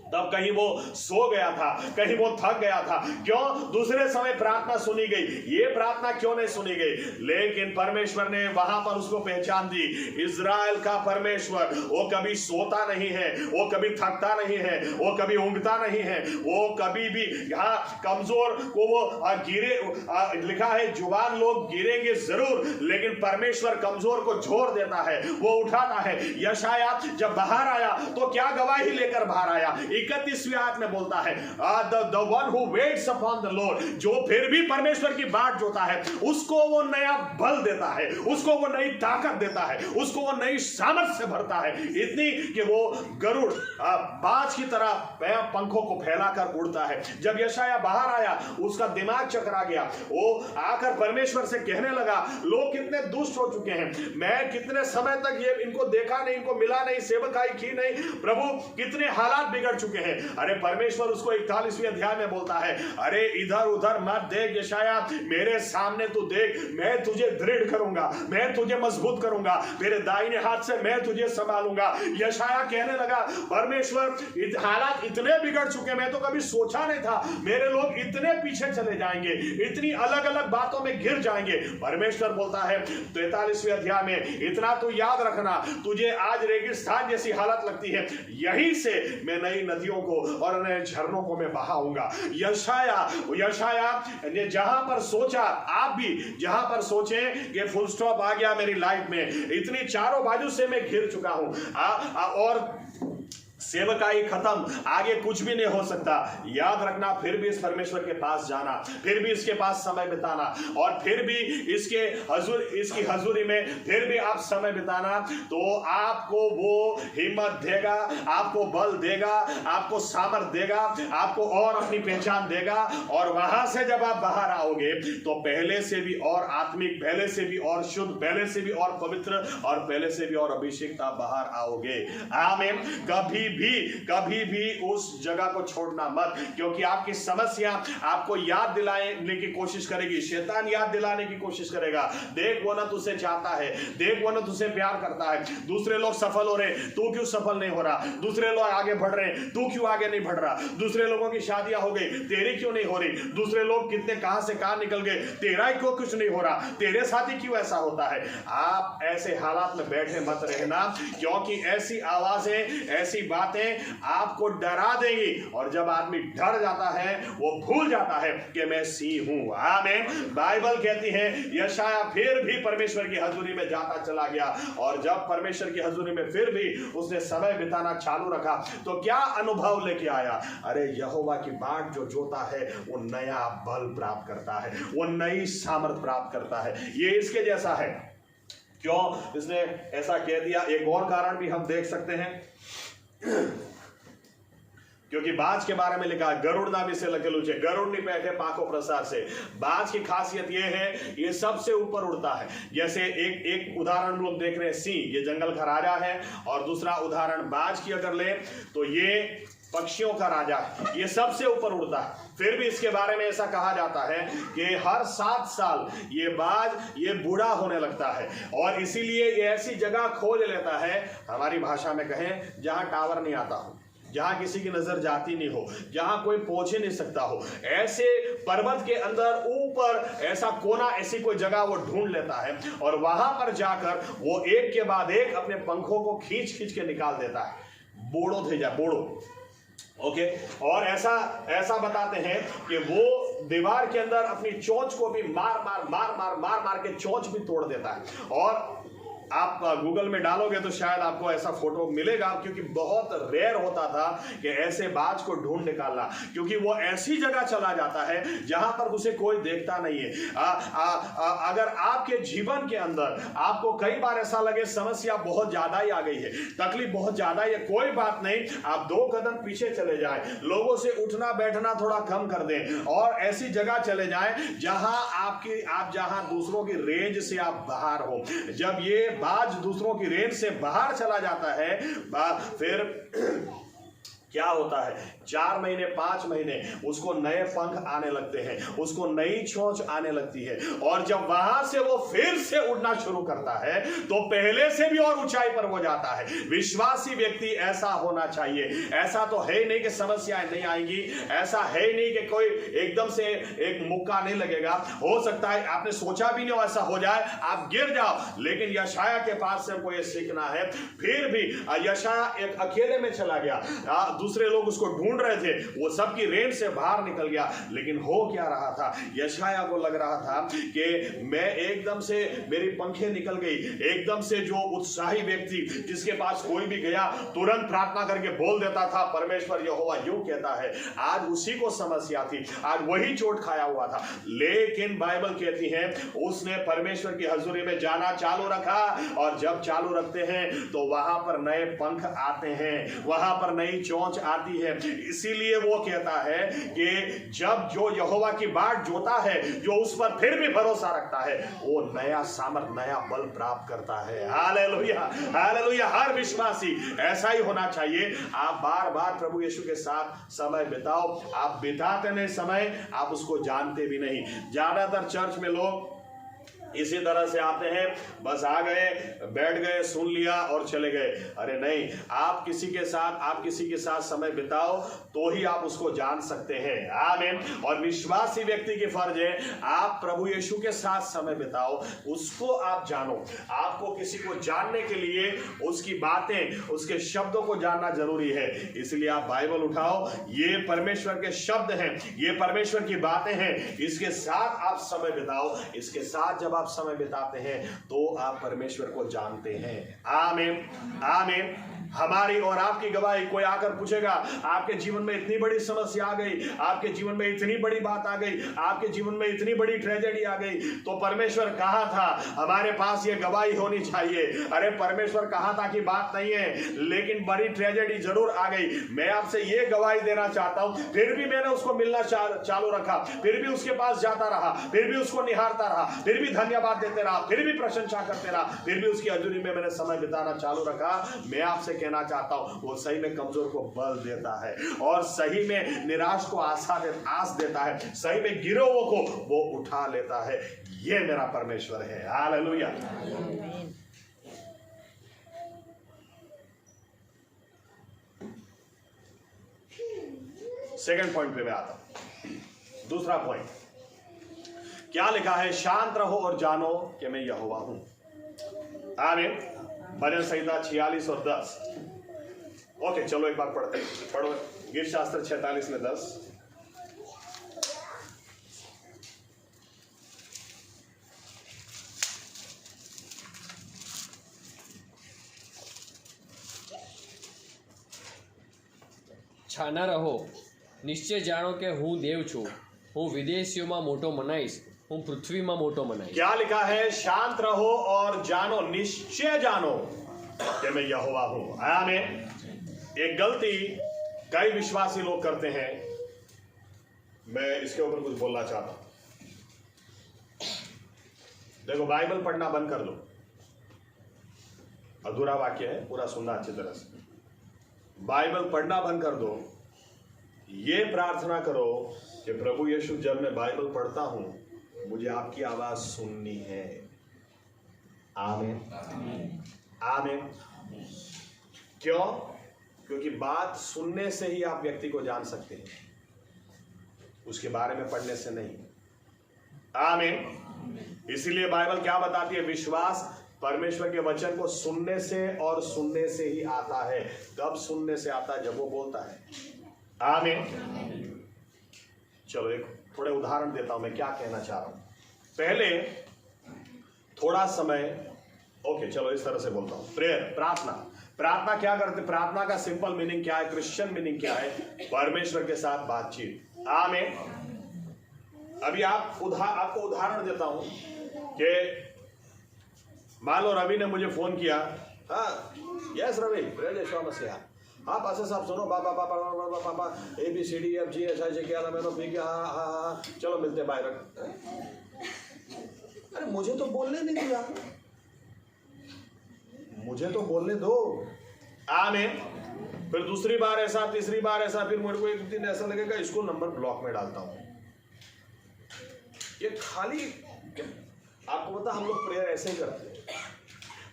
तब कहीं वो सो गया था, कहीं वो थक गया था, क्यों दूसरे समय प्रार्थना सुनी गई, ये प्रार्थना क्यों नहीं सुनी गई। लेकिन परमेश्वर ने वहां पर उसको पहचान दी, इज़राइल का परमेश्वर, वो कभी सोता नहीं है, वो कभी थकता नहीं है, वो कभी ऊँघता नहीं है, वो कभी भी यहाँ कमजोर को वो गिरे, लिखा है जुबान लोग गिरेंगे जरूर, लेकिन परमेश्वर कमजोर को छोड़ देता है, वो उठाता है। यशायाह जब बाहर आया तो क्या गवाही लेकर बाहर आया, 31वीं आयत में बोलता है the one who waits upon the Lord, जो फिर भी परमेश्वर की बाट जोता है उसको वो नया बल देता है, उसको वो नई ताकत देता है, उसको वो नई सामर्थ से भरता है, इतनी कि वो गरुड़ बाज की तरह पंखों को फैलाकर उड़ता है। जब यशायाह बाहर आया उसका दिमाग चकरा गया, वो आकर परमेश्वर से कहने लगा लोग कितने दुष्ट हो चुके हैं, मैं कितने समय तक ये इनको देखा नहीं, इनको मिला नहीं, सेवकाई की नहीं, प्रभु कितने हालात बिगड़ चुके हैं। अरे परमेश्वर उसको 41वें अध्याय में बोलता है अरे इधर उधर मत देख यशायाह, मेरे सामने तू देख, मैं तुझे दृढ़ करूंगा, मैं तुझे मजबूत करूंगा, मेरे दाहिने हाथ से मैं तुझे संभालूंगा। यशायाह कहने लगा परमेश्वर हालात इतने बिगड़ चुके, मैं तो कभी सोचा नहीं था मेरे लोग इतने पीछे चले जाएंगे, इतनी अलग अलग बातों में गिर जाएंगे। परमेश्वर बोलता है 43वें अध्याय में, इतना तू याद रखना, तुझे आज रेगिस्तान जैसी हालत लगती है, यहीं से मैं नई नदियों को और नए झरनों को मैं बहाऊंगा। यशायाह ने जहां पर सोचा, आप भी जहां पर सोचें कि फुल स्टॉप आ गया मेरी लाइफ में, इतनी चारों बाजू से मैं घिर चुका हूं और सेवकाई खत्म, आगे कुछ भी नहीं हो सकता, याद रखना फिर भी इस परमेश्वर के पास जाना, फिर भी इसके पास समय बिताना, और फिर भी इसकी हजूरी में फिर भी आप समय बिताना, तो आपको वो हिम्मत देगा, आपको बल देगा, आपको सामर्थ देगा, आपको और अपनी पहचान देगा। और वहां से जब आप बाहर आओगे तो पहले से भी और आत्मिक, पहले से भी और शुद्ध, पहले से भी और पवित्र और पहले से भी और अभिषेक आप बाहर आओगे। आमीन। कभी कभी भी उस जगह को छोड़ना मत, क्योंकि आपकी समस्या आपको याद दिलाने की कोशिश करेगी, शैतान याद दिलाने की कोशिश करेगा। देख वो ना तुझसे चाहता है, देख वो ना तुझसे प्यार करता है, दूसरे लोग सफल हो रहे, तू क्यों सफल नहीं हो रहा, दूसरे लोग आगे बढ़ रहे, तू क्यों आगे नहीं बढ़ रहा, दूसरे लोगों की शादियां हो गई, तेरी क्यों नहीं हो रही, दूसरे लोग कितने कहां से कहां निकल गए, तेरा ही क्यों कुछ नहीं हो रहा, तेरे साथ ही क्यों ऐसा होता है। आप ऐसे हालात में बैठे मत रहना, क्योंकि ऐसी आवाजें, ऐसी बातें आपको डरा देंगी, और जब आदमी डर जाता है वो भूल जाता है कि मैं सी हूं। आमीन। बाइबल कहती है यशाया फिर भी परमेश्वर की हजूरी में जाता चला गया, और जब परमेश्वर की हजूरी में फिर भी उसने समय बिताना चालू रखा तो क्या अनुभव लेके आया। अरे यहोवा की बाट जो जोता है वो नया बल प्राप्त करता है, वो नई सामर्थ प्राप्त करता है। ये इसके जैसा है। क्यों इसने ऐसा कह दिया, एक और कारण भी हम देख सकते हैं, क्योंकि बाज के बारे में लिखा है गरुड़ ना भी से लगे लूचे, गरुड़ नहीं बैठे पाको प्रसाद से। बाज की खासियत यह है ये सबसे ऊपर उड़ता है। जैसे एक उदाहरण लोग देख रहे हैं सिंह, ये जंगल का राजा है, और दूसरा उदाहरण बाज की अगर ले तो ये पक्षियों का राजा है, ये सबसे ऊपर उड़ता है। फिर भी इसके बारे में ऐसा कहा जाता है कि हर 7 साल ये बाज ये बूढ़ा होने लगता है, और इसीलिए ये ऐसी जगह खोज लेता है, हमारी भाषा में कहें जहां टावर नहीं आता हो, जहां किसी की नजर जाती नहीं हो, जहां कोई पहुंच ही नहीं सकता हो, ऐसे पर्वत के अंदर ऊपर ऐसा कोना, ऐसी कोई जगह वो ढूंढ लेता है, और वहां पर जाकर वो एक के बाद एक अपने पंखों को खींच खींच के निकाल देता है। बोड़ो थे जा बोड़ो, ओके। और ऐसा बताते हैं कि वो दीवार के अंदर अपनी चोंच को भी मार मार के चोंच भी तोड़ देता है। और आप गूगल में डालोगे तो शायद आपको ऐसा फोटो मिलेगा, क्योंकि बहुत रेयर होता था कि ऐसे बाज को ढूंढ निकालना, क्योंकि वो ऐसी जगह चला जाता है जहां पर उसे कोई देखता नहीं है। अगर आपके जीवन के अंदर आपको कई बार ऐसा लगे समस्या बहुत ज्यादा ही आ गई है, तकलीफ बहुत ज्यादा है, कोई बात नहीं, आप 2 कदम पीछे चले जाएं, लोगों से उठना बैठना थोड़ा कम कर दें, और ऐसी जगह चले जाएं जहां आप जहां दूसरों की रेंज से आप बाहर हो। जब ये बाज दूसरों की रेंज से बाहर चला जाता है, फिर क्या होता है, 4 महीने 5 महीने उसको नए पंख आने लगते हैं, उसको नई चोंच आने लगती है, और जब वहां से वो फिर से उड़ना शुरू करता है तो पहले से भी और ऊंचाई पर वो जाता है। विश्वासी व्यक्ति ऐसा होना चाहिए। ऐसा तो है ही नहीं कि समस्याएं नहीं आएंगी, ऐसा है ही नहीं कि कोई एकदम से एक मुक्का नहीं लगेगा। हो सकता है आपने सोचा भी नहीं हो ऐसा हो जाए, आप गिर जाओ, लेकिन यशाया के पास से हमको ये सीखना है। फिर भी यशाया एक अकेले में चला गया, दूसरे लोग उसको ढूंढ रहे थे, वो सबकी रेंज से बाहर निकल गया, लेकिन हो क्या रहा था, यशाया को लग रहा था कि मैं एकदम से मेरी पंखें निकल गई। एकदम से जो उत्साही व्यक्ति जिसके पास कोई भी गया तुरंत प्रार्थना करके बोल देता था परमेश्वर यहोवा यूं कहता है, आज उसी को समस्या थी, आज वही चोट खाया हुआ था। लेकिन बाइबल कहती है उसने परमेश्वर की हजूरी में जाना चालू रखा, और जब चालू रखते हैं तो वहां पर नए पंख आते हैं, वहां पर नई चोंच आती है। इसीलिए वो कहता है कि जब जो यहोवा की बाट जोता है, जो उस पर फिर भी भरोसा रखता है, वो नया सामर्थ नया बल प्राप्त करता है। Hallelujah, hallelujah. हर विश्वासी ऐसा ही होना चाहिए। आप बार बार प्रभु यीशु के साथ समय बिताओ। आप बिताते नहीं समय, आप उसको जानते भी नहीं। ज्यादातर चर्च में लोग इसी तरह से आते हैं, बस आ गए, बैठ गए, सुन लिया और चले गए। अरे नहीं, आप किसी के साथ समय बिताओ तो ही आप उसको जान सकते हैं। आमीन। और विश्वासी व्यक्ति की फर्ज है आप प्रभु यीशु के साथ समय बिताओ, उसको आप जानो। आपको किसी को जानने के लिए उसकी बातें, उसके शब्दों को जानना जरूरी है। इसलिए आप बाइबल उठाओ, ये परमेश्वर के शब्द हैं, ये परमेश्वर की बातें हैं, इसके साथ आप समय बिताओ। इसके साथ जब आप समय बिताते हैं तो आप परमेश्वर को जानते हैं। आमीन, आमीन। हमारी और आपकी गवाही, कोई आकर पूछेगा आपके जीवन में इतनी बड़ी समस्या आ गई, आपके जीवन में इतनी बड़ी बात आ गई, आपके जीवन में इतनी बड़ी ट्रेजेडी आ गई, तो परमेश्वर कहाँ था? हमारे पास ये गवाही होनी चाहिए। अरे परमेश्वर कहाँ था कि बात नहीं है, लेकिन बड़ी ट्रेजेडी जरूर आ गई। मैं आपसे ये गवाही देना चाहता हूं, फिर भी मैंने उसको मिलना चालू रखा, फिर भी उसके पास जाता रहा, फिर भी उसको निहारता रहा, फिर भी धन्यवाद देते रहा, फिर भी प्रशंसा करते रहा, फिर भी उसकी हजूरी में मैंने समय बिताना चालू रखा। मैं आपसे कहना चाहता हूं, वो सही में कमजोर को बल देता है और सही में निराश को आस देता है, सही में गिरे हुए को वो उठा लेता है। ये मेरा परमेश्वर है। हालेलुया। सेकंड पॉइंट पे मैं आता हूं। दूसरा पॉइंट क्या लिखा है? शांत रहो और जानो कि मैं यहोवा हूं। आमीन। भजन संहिता 46 और 10। ओके, चलो एक बार पढ़ते हैं। पढ़ो गीत शास्त्र 46 में 10। છાના રહો, નિશ્ચય જાણો કે હું દેવ છું, હું વિદેશીઓમાં મોટો મનાઈશ, હું પૃથ્વીમાં મોટો મનાઈશ। क्या लिखा है? शांत रहो और जानो, निश्चय जानो कि मैं यहोवा हूं। आमीन। एक गलती कई विश्वासी लोग करते हैं, मैं इसके ऊपर कुछ बोलना चाहता हूं। देखो, बाइबल पढ़ना बंद कर दो। अधूरा वाक्य है, पूरा सुनना अच्छी तरह से। बाइबल पढ़ना बंद कर दो। ये प्रार्थना करो कि प्रभु यीशु, जब मैं बाइबल पढ़ता हूं मुझे आपकी आवाज सुननी है। आमीन। आमीन। क्यों? क्योंकि बात सुनने से ही आप व्यक्ति को जान सकते हैं, उसके बारे में पढ़ने से नहीं। आमीन। इसीलिए बाइबल क्या बताती है? विश्वास परमेश्वर के वचन को सुनने से और सुनने से ही आता है। कब सुनने से आता है? जब वो बोलता है। आमीन। चलो एक थोड़े उदाहरण देता हूं मैं क्या कहना चाह रहा हूं। पहले थोड़ा समय, ओके चलो इस तरह से बोलता हूं। प्रेयर, प्रार्थना। प्रार्थना क्या करते? प्रार्थना का सिंपल मीनिंग क्या है? क्रिश्चियन मीनिंग क्या है? परमेश्वर के साथ बातचीत। आमीन। अभी आपको उदाहरण देता हूं कि मान लो रवि ने मुझे फोन किया। हाँ, यस रवि, प्रेज यीशु मसीह। हाँ पास्टर साहब सुनो, पापा पापा पापा पापा ABCDEFG ऐसा ऐसे क्या मैंने पी के, हाँ हाँ हाँ चलो मिलते बाय। अरे मुझे तो बोलने नहीं दिया, मुझे तो बोलने दो। आमीन। फिर दूसरी बार ऐसा, तीसरी बार ऐसा, फिर मेरे को एक दिन ऐसा लगेगा इसको नंबर ब्लॉक में डालता हूं। ये खाली आपको पता, हम लोग प्रेयर ऐसे ही करते हैं।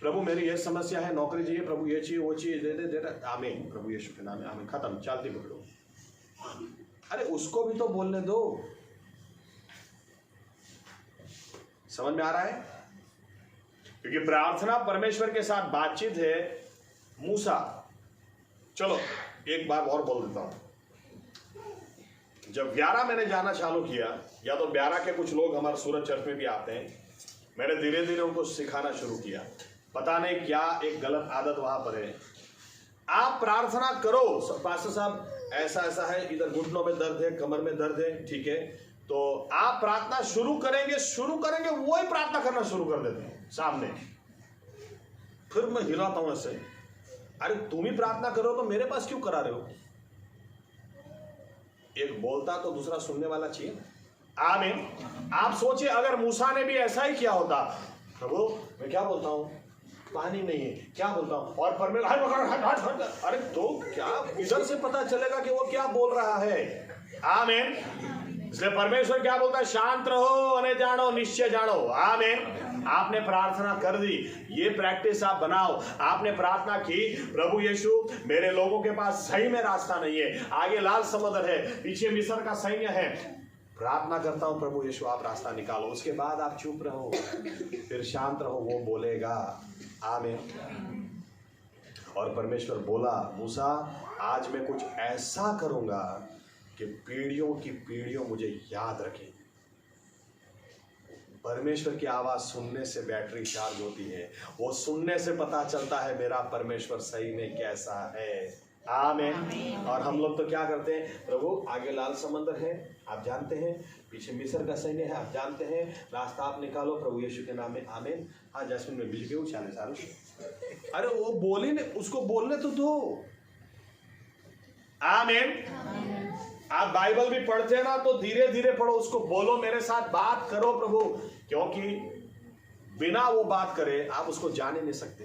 प्रभु मेरी ये समस्या है, नौकरी चाहिए, प्रभु ये चाहिए, वो चाहिए, दे दे दे दे। आमीन। प्रभु यीशु के नाम में आमीन। खत्म, चलती पकड़ो। अरे उसको भी तो बोलने दो। समझ में आ रहा है? क्योंकि प्रार्थना परमेश्वर के साथ बातचीत है। मूसा, चलो एक बार और बोल देता हूं। जब 11 मैंने जाना चालू किया, या तो 12 के कुछ लोग हमारे सूरत चर्च में भी आते हैं, मैंने धीरे धीरे उनको सिखाना शुरू किया। पता नहीं क्या एक गलत आदत वहां पर है। आप प्रार्थना करो, पास्टर साहब ऐसा ऐसा है, इधर घुटनों में दर्द है, कमर में दर्द है, ठीक है, तो आप प्रार्थना शुरू करेंगे वो ही प्रार्थना करना शुरू कर देते हैं सामने। फिर मैं हिलाता हूं ऐसे, अरे तुम ही प्रार्थना करो तो मेरे पास क्यों करा रहे हो? एक बोलता तो दूसरा सुनने वाला चाहिए। आमीन। आप सोचिए अगर मूसा ने भी ऐसा ही किया होता, प्रभु मैं क्या बोलता हूं, पानी नहीं है, क्या बोलता हूं, और परमेश्वर, अरे तो क्या इधर से पता चलेगा कि वो क्या बोल रहा है? आमीन। इसलिए परमेश्वर क्या बोलता है? शांत रहो और जानो, निश्चय जानो। आमीन। आपने प्रार्थना कर दी, ये प्रैक्टिस आप बनाओ। आपने प्रार्थना की, प्रभु यीशु मेरे लोगों के पास सही में रास्ता नहीं है, आगे लाल समुद्र है, पीछे मिस्र का सैन्य है, प्रार्थना करता हूं प्रभु यीशु आप रास्ता निकालो। उसके बाद आप चुप रहो, फिर शांत रहो, वो बोलेगा। आमीन। और परमेश्वर बोला, मूसा आज मैं कुछ ऐसा करूंगा कि पीढ़ियों की पीढ़ियों मुझे याद रखें। परमेश्वर की आवाज सुनने से बैटरी चार्ज होती है, वो सुनने से पता चलता है मेरा परमेश्वर सही में कैसा है। आमीन। और हम लोग तो क्या करते हैं, प्रभु आगे लाल समंदर है आप जानते हैं, पीछे मिस्र का सैन्य है आप जानते हैं, रास्ता आप निकालो प्रभु यीशु के नाम में। आमीन। हाँ जैस्मिन में बिल के उछाले सारे, अरे वो बोली ने, उसको बोलने तो दो। आमीन। आप बाइबल भी पढ़ते हैं ना, तो धीरे धीरे पढ़ो, उसको बोलो मेरे साथ बात करो प्रभु, क्योंकि बिना वो बात करे आप उसको जान ही नहीं सकते।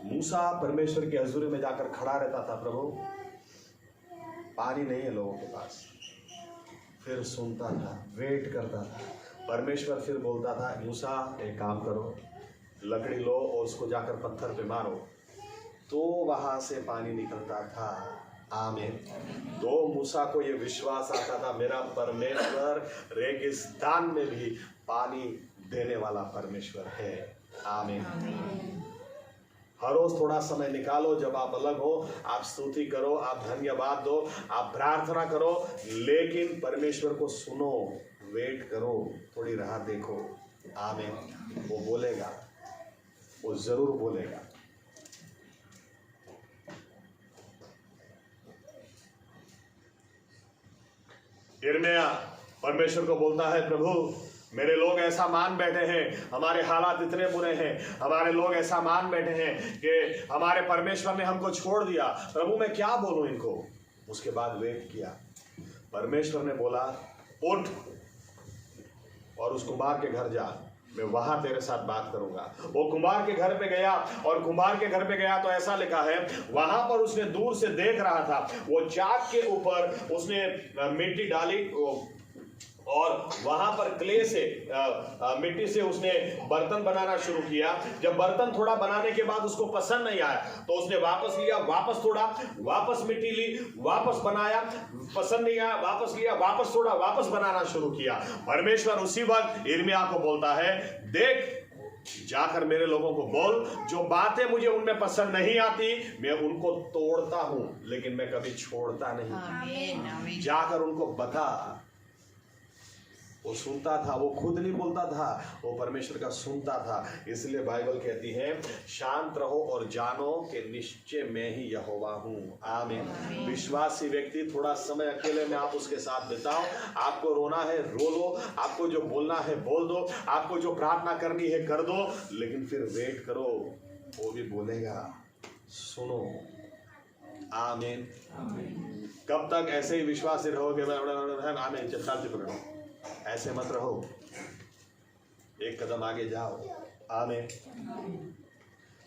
मूसा परमेश्वर की हजूरी में जाकर खड़ा रहता था, प्रभु पानी नहीं है लोगों के पास, फिर सुनता था, वेट करता था। परमेश्वर फिर बोलता था, मूसा एक काम करो, लकड़ी लो और उसको जाकर पत्थर पे मारो, तो वहां से पानी निकलता था। आमीन। तो मूसा को ये विश्वास आता था, मेरा परमेश्वर रेगिस्तान में भी पानी देने वाला परमेश्वर है। आमीन। हर रोज थोड़ा समय निकालो, जब आप अलग हो, आप स्तुति करो, आप धन्यवाद दो, आप प्रार्थना करो, लेकिन परमेश्वर को सुनो, वेट करो, थोड़ी राह देखो। आमीन। वो बोलेगा, वो जरूर बोलेगा। यिर्मयाह परमेश्वर को बोलता है, प्रभु मेरे लोग ऐसा मान बैठे हैं, हमारे हालात इतने बुरे हैं, हमारे लोग ऐसा मान बैठे हैं कि हमारे परमेश्वर ने हमको छोड़ दिया, प्रभु मैं क्या बोलूं इनको। उसके बाद वेट किया, परमेश्वर ने बोला उठ और उस कुम्हार के घर जा, मैं वहां तेरे साथ बात करूंगा। वो कुम्हार के घर पे गया, और कुम्हार के घर पे गया तो ऐसा लिखा है, वहां पर उसने दूर से देख रहा था, वो चाक के ऊपर उसने मिट्टी डाली और वहां पर क्ले से मिट्टी से उसने बर्तन बनाना शुरू किया। जब बर्तन थोड़ा बनाने के बाद उसको पसंद नहीं आया तो उसने वापस लिया, वापस थोड़ा, वापस मिट्टी ली, वापस बनाया, पसंद नहीं आया, वापस लिया, वापस थोड़ा, वापस बनाना शुरू किया। परमेश्वर उसी वक्त यिर्मयाह को बोलता है, देख जाकर मेरे लोगों को बोल, जो बातें मुझे उनमें पसंद नहीं आती मैं उनको तोड़ता हूं, लेकिन मैं कभी छोड़ता नहीं। जाकर उनको बता। वो सुनता था, वो खुद नहीं बोलता था, वो परमेश्वर का सुनता था। इसलिए बाइबल कहती है, शांत रहो और जानो कि निश्चय मैं ही यहोवा हूँ। आमीन। विश्वासी व्यक्ति थोड़ा समय अकेले में आप उसके साथ बिताओ। आपको रोना है रो लो, आपको जो बोलना है बोल दो, आपको जो प्रार्थना करनी है कर दो, लेकिन फिर वेट करो, वो भी बोलेगा, सुनो। आमीन। कब तक ऐसे ही विश्वासी रहोगे? आमीन। चुपचाप पकड़ो, ऐसे मत रहो, एक कदम आगे जाओ। आमीन।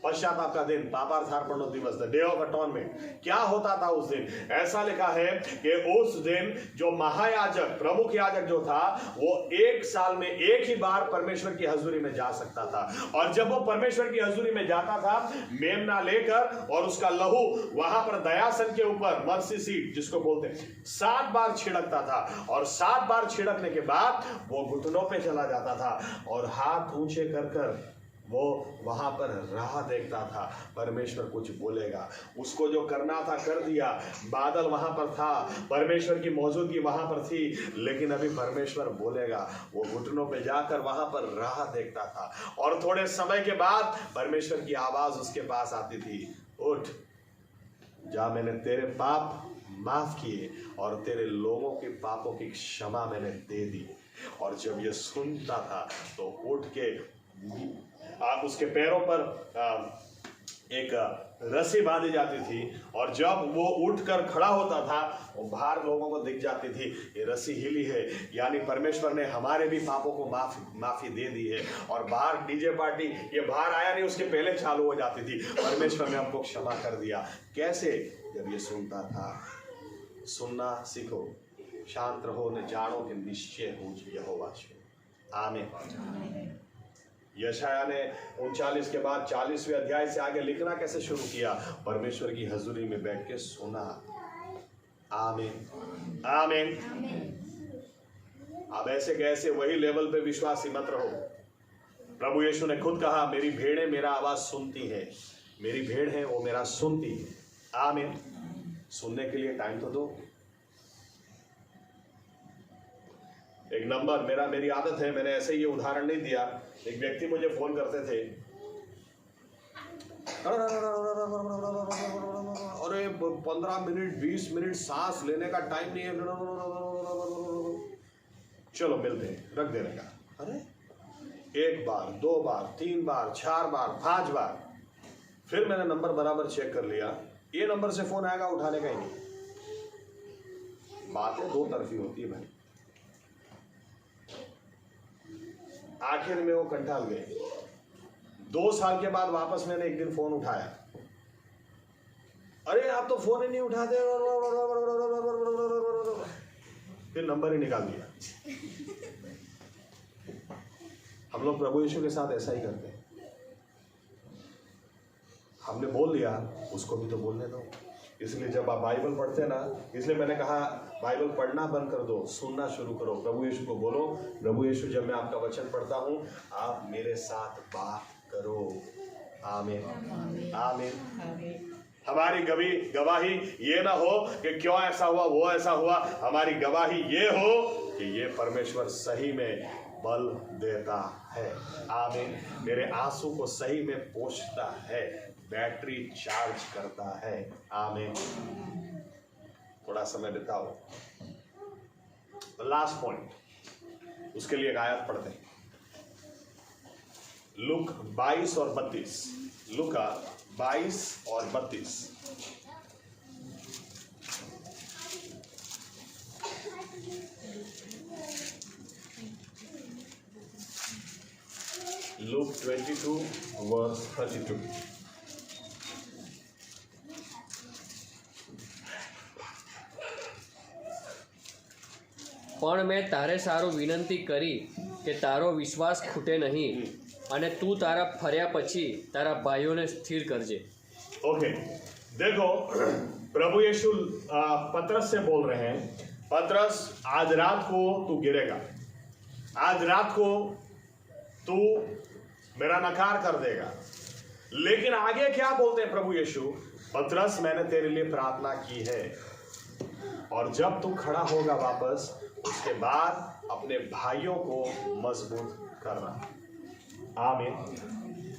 पश्चाताप का दिन, पापार्थार्पण दिवस, द डे ऑफ अटोनमेंट। क्या होता था उस दिन? ऐसा लिखा है कि उस दिन जो महायाजक, प्रमुख याजक जो था, वो एक साल में एक ही बार परमेश्वर की हजूरी में जा सकता था। और जब वो परमेश्वर की हजूरी में जाता था, मेमना लेकर और उसका लहू वहां पर दयासन के ऊपर, मर्सी सीट जिसको बोलते हैं, 7 बार छिड़कता था। और 7 बार छिड़कने के बाद वो घुटनों पे चला जाता था और हाथ ऊंचे कर कर वो वहां पर राह देखता था, परमेश्वर कुछ बोलेगा। उसको जो करना था कर दिया, बादल वहां पर था, परमेश्वर की मौजूदगी वहां पर थी, लेकिन अभी परमेश्वर बोलेगा। वो घुटनों पे जाकर वहां पर राह देखता था, और थोड़े समय के बाद परमेश्वर की आवाज उसके पास आती थी, उठ जा, मैंने तेरे पाप माफ किए और तेरे लोगों के पापों की क्षमा मैंने दे दी। और जब ये सुनता था तो उठ के उसके पैरों पर एक रस्सी बांधी जाती थी, और जब वो उठकर खड़ा होता था, वो बाहर लोगों को दिख जाती थी, ये रस्सी हिली है, यानी परमेश्वर ने हमारे भी पापों को माफी दे दी है। और बाहर डीजे पार्टी, ये बाहर आया नहीं, उसके पहले चालू हो जाती थी, परमेश्वर ने हमको क्षमा कर दिया। कैसे? जब ये सुनता था। सुनना सीखो, शांत रहो, न जानो कि निश्चय हूँ यहोवा छे। आमीन। यशायाह ने 39 के बाद 40वें अध्याय से आगे लिखना कैसे शुरू किया? परमेश्वर की हजूरी में बैठ के सुना। आमीन। आमीन। अब ऐसे कैसे वही लेवल पे विश्वासी मत रहो। प्रभु यीशु ने खुद कहा, मेरी भेड़ें मेरा आवाज सुनती है, मेरी भेड़ है वो मेरा सुनती है। आमीन। सुनने के लिए टाइम तो दो। एक नंबर, मेरी आदत है, मैंने ऐसे ये उदाहरण नहीं दिया। एक व्यक्ति मुझे फोन करते थे, अरे 15 मिनट 20 मिनट सांस लेने का टाइम नहीं है, चलो मिलते हैं, रख देने का। अरे 1 बार 2 बार 3 बार 4 बार 5 बार, फिर मैंने नंबर बराबर चेक कर लिया, ये नंबर से फोन आएगा, उठाने का ही नहीं। बातें 2 तरफी होती है भाई। आखिर में वो कंटाल गए। 2 साल के बाद वापस मैंने एक दिन फोन उठाया, अरे आप तो फोन ही नहीं उठाते, फिर नंबर ही निकाल दिया। हम लोग प्रभु यीशु के साथ ऐसा ही करते हैं। हमने बोल दिया, उसको भी तो बोलने दो। इसलिए जब आप बाइबल पढ़ते ना, इसलिए मैंने कहा बाइबल पढ़ना बंद कर दो, सुनना शुरू करो। प्रभु यीशु को बोलो, प्रभु यीशु जब मैं आपका वचन पढ़ता हूं आप मेरे साथ बात करो। आमीन आमीन। हमारी गवाही ये ना हो कि क्यों ऐसा हुआ, वो ऐसा हुआ। हमारी गवाही ये हो कि ये परमेश्वर सही में बल देता है। आमीन। मेरे आंसू को सही में पोंछता है, बैटरी चार्ज करता है। आमीन। थोड़ा समय बिताओ। लास्ट पॉइंट, उसके लिए एक आयत पढ़ते हैं, लूक 22 और 32। लूका 22 और 32। Luke 22 verse 32। પણ મેં તારે સારું વિનંતી કરી કે તારો વિશ્વાસ ખૂટે નહીં, અને તું તારા ફર્યા પછી તારા ભાઈઓને સ્થિર કરજે। ओके, देखो प्रभु यीशु पतरस से बोल रहे हैं, पतरस आज रात को तू गिरेगा, आज रात को तू मेरा नकार कर देगा। लेकिन आगे क्या बोलते हैं प्रभु यीशु, पतरस मैंने तेरे लिए प्रार्थना की है, और जब तू खड़ा होगा वापस, उसके बाद अपने भाइयों को मजबूत करना। आमीन।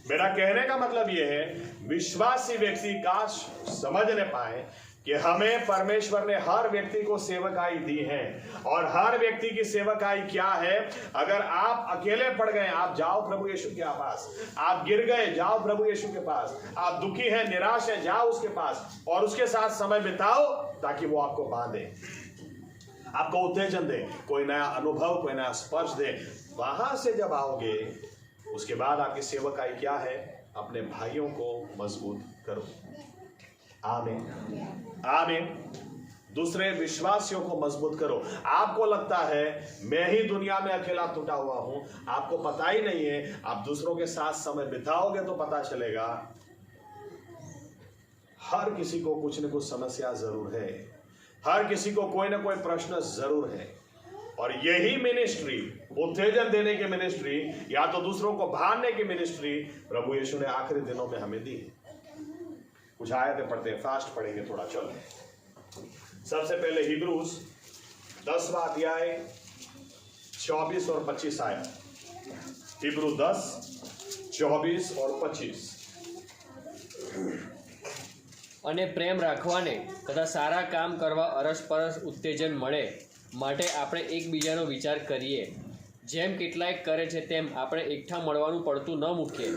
मेरा कहने का मतलब यह है, विश्वासी व्यक्ति काश समझने पाए कि हमें परमेश्वर ने हर व्यक्ति को सेवकाई दी है, और हर व्यक्ति की सेवकाई क्या है। अगर आप अकेले पड़ गए, आप जाओ प्रभु यीशु के पास। आप गिर गए, जाओ प्रभु यीशु के पास। आप दुखी हैं, निराश हैं, जाओ उसके पास और उसके साथ समय बिताओ, ताकि वो आपको बांधे, आपको उत्तेजन दे, कोई नया अनुभव, कोई नया स्पर्श दे। वहां से जब आओगे, उसके बाद आपकी सेवकाई क्या है, अपने भाइयों को मजबूत करो। आमीन आमीन। दूसरे विश्वासियों को मजबूत करो। आपको लगता है मैं ही दुनिया में अकेला टूटा हुआ हूं, आपको पता ही नहीं है। आप दूसरों के साथ समय बिताओगे तो पता चलेगा, हर किसी को कुछ न कुछ समस्या जरूर है, हर किसी को कोई ना कोई प्रश्न जरूर है। और यही मिनिस्ट्री, उत्तेजन देने की मिनिस्ट्री, या तो दूसरों को बांधने की मिनिस्ट्री, प्रभु यीशु ने आखिरी दिनों में हमें दी है। कुछ आयतें पढ़ते हैं, फास्ट पढ़ेंगे थोड़ा, चलो। सबसे पहले हिब्रूस 10वां अध्याय 24 और 25 आयत। हिब्रू 10, 24 और 25। અને પ્રેમ રાખવાને તથા સારા કામ કરવા અરસપરસ ઉત્તેજન મળે માટે આપણે એકબીજાનો વિચાર કરીએ। જેમ કેટલાક કરે છે તેમ આપણે એકઠા મળવાનું પડતું ન મૂકીએ,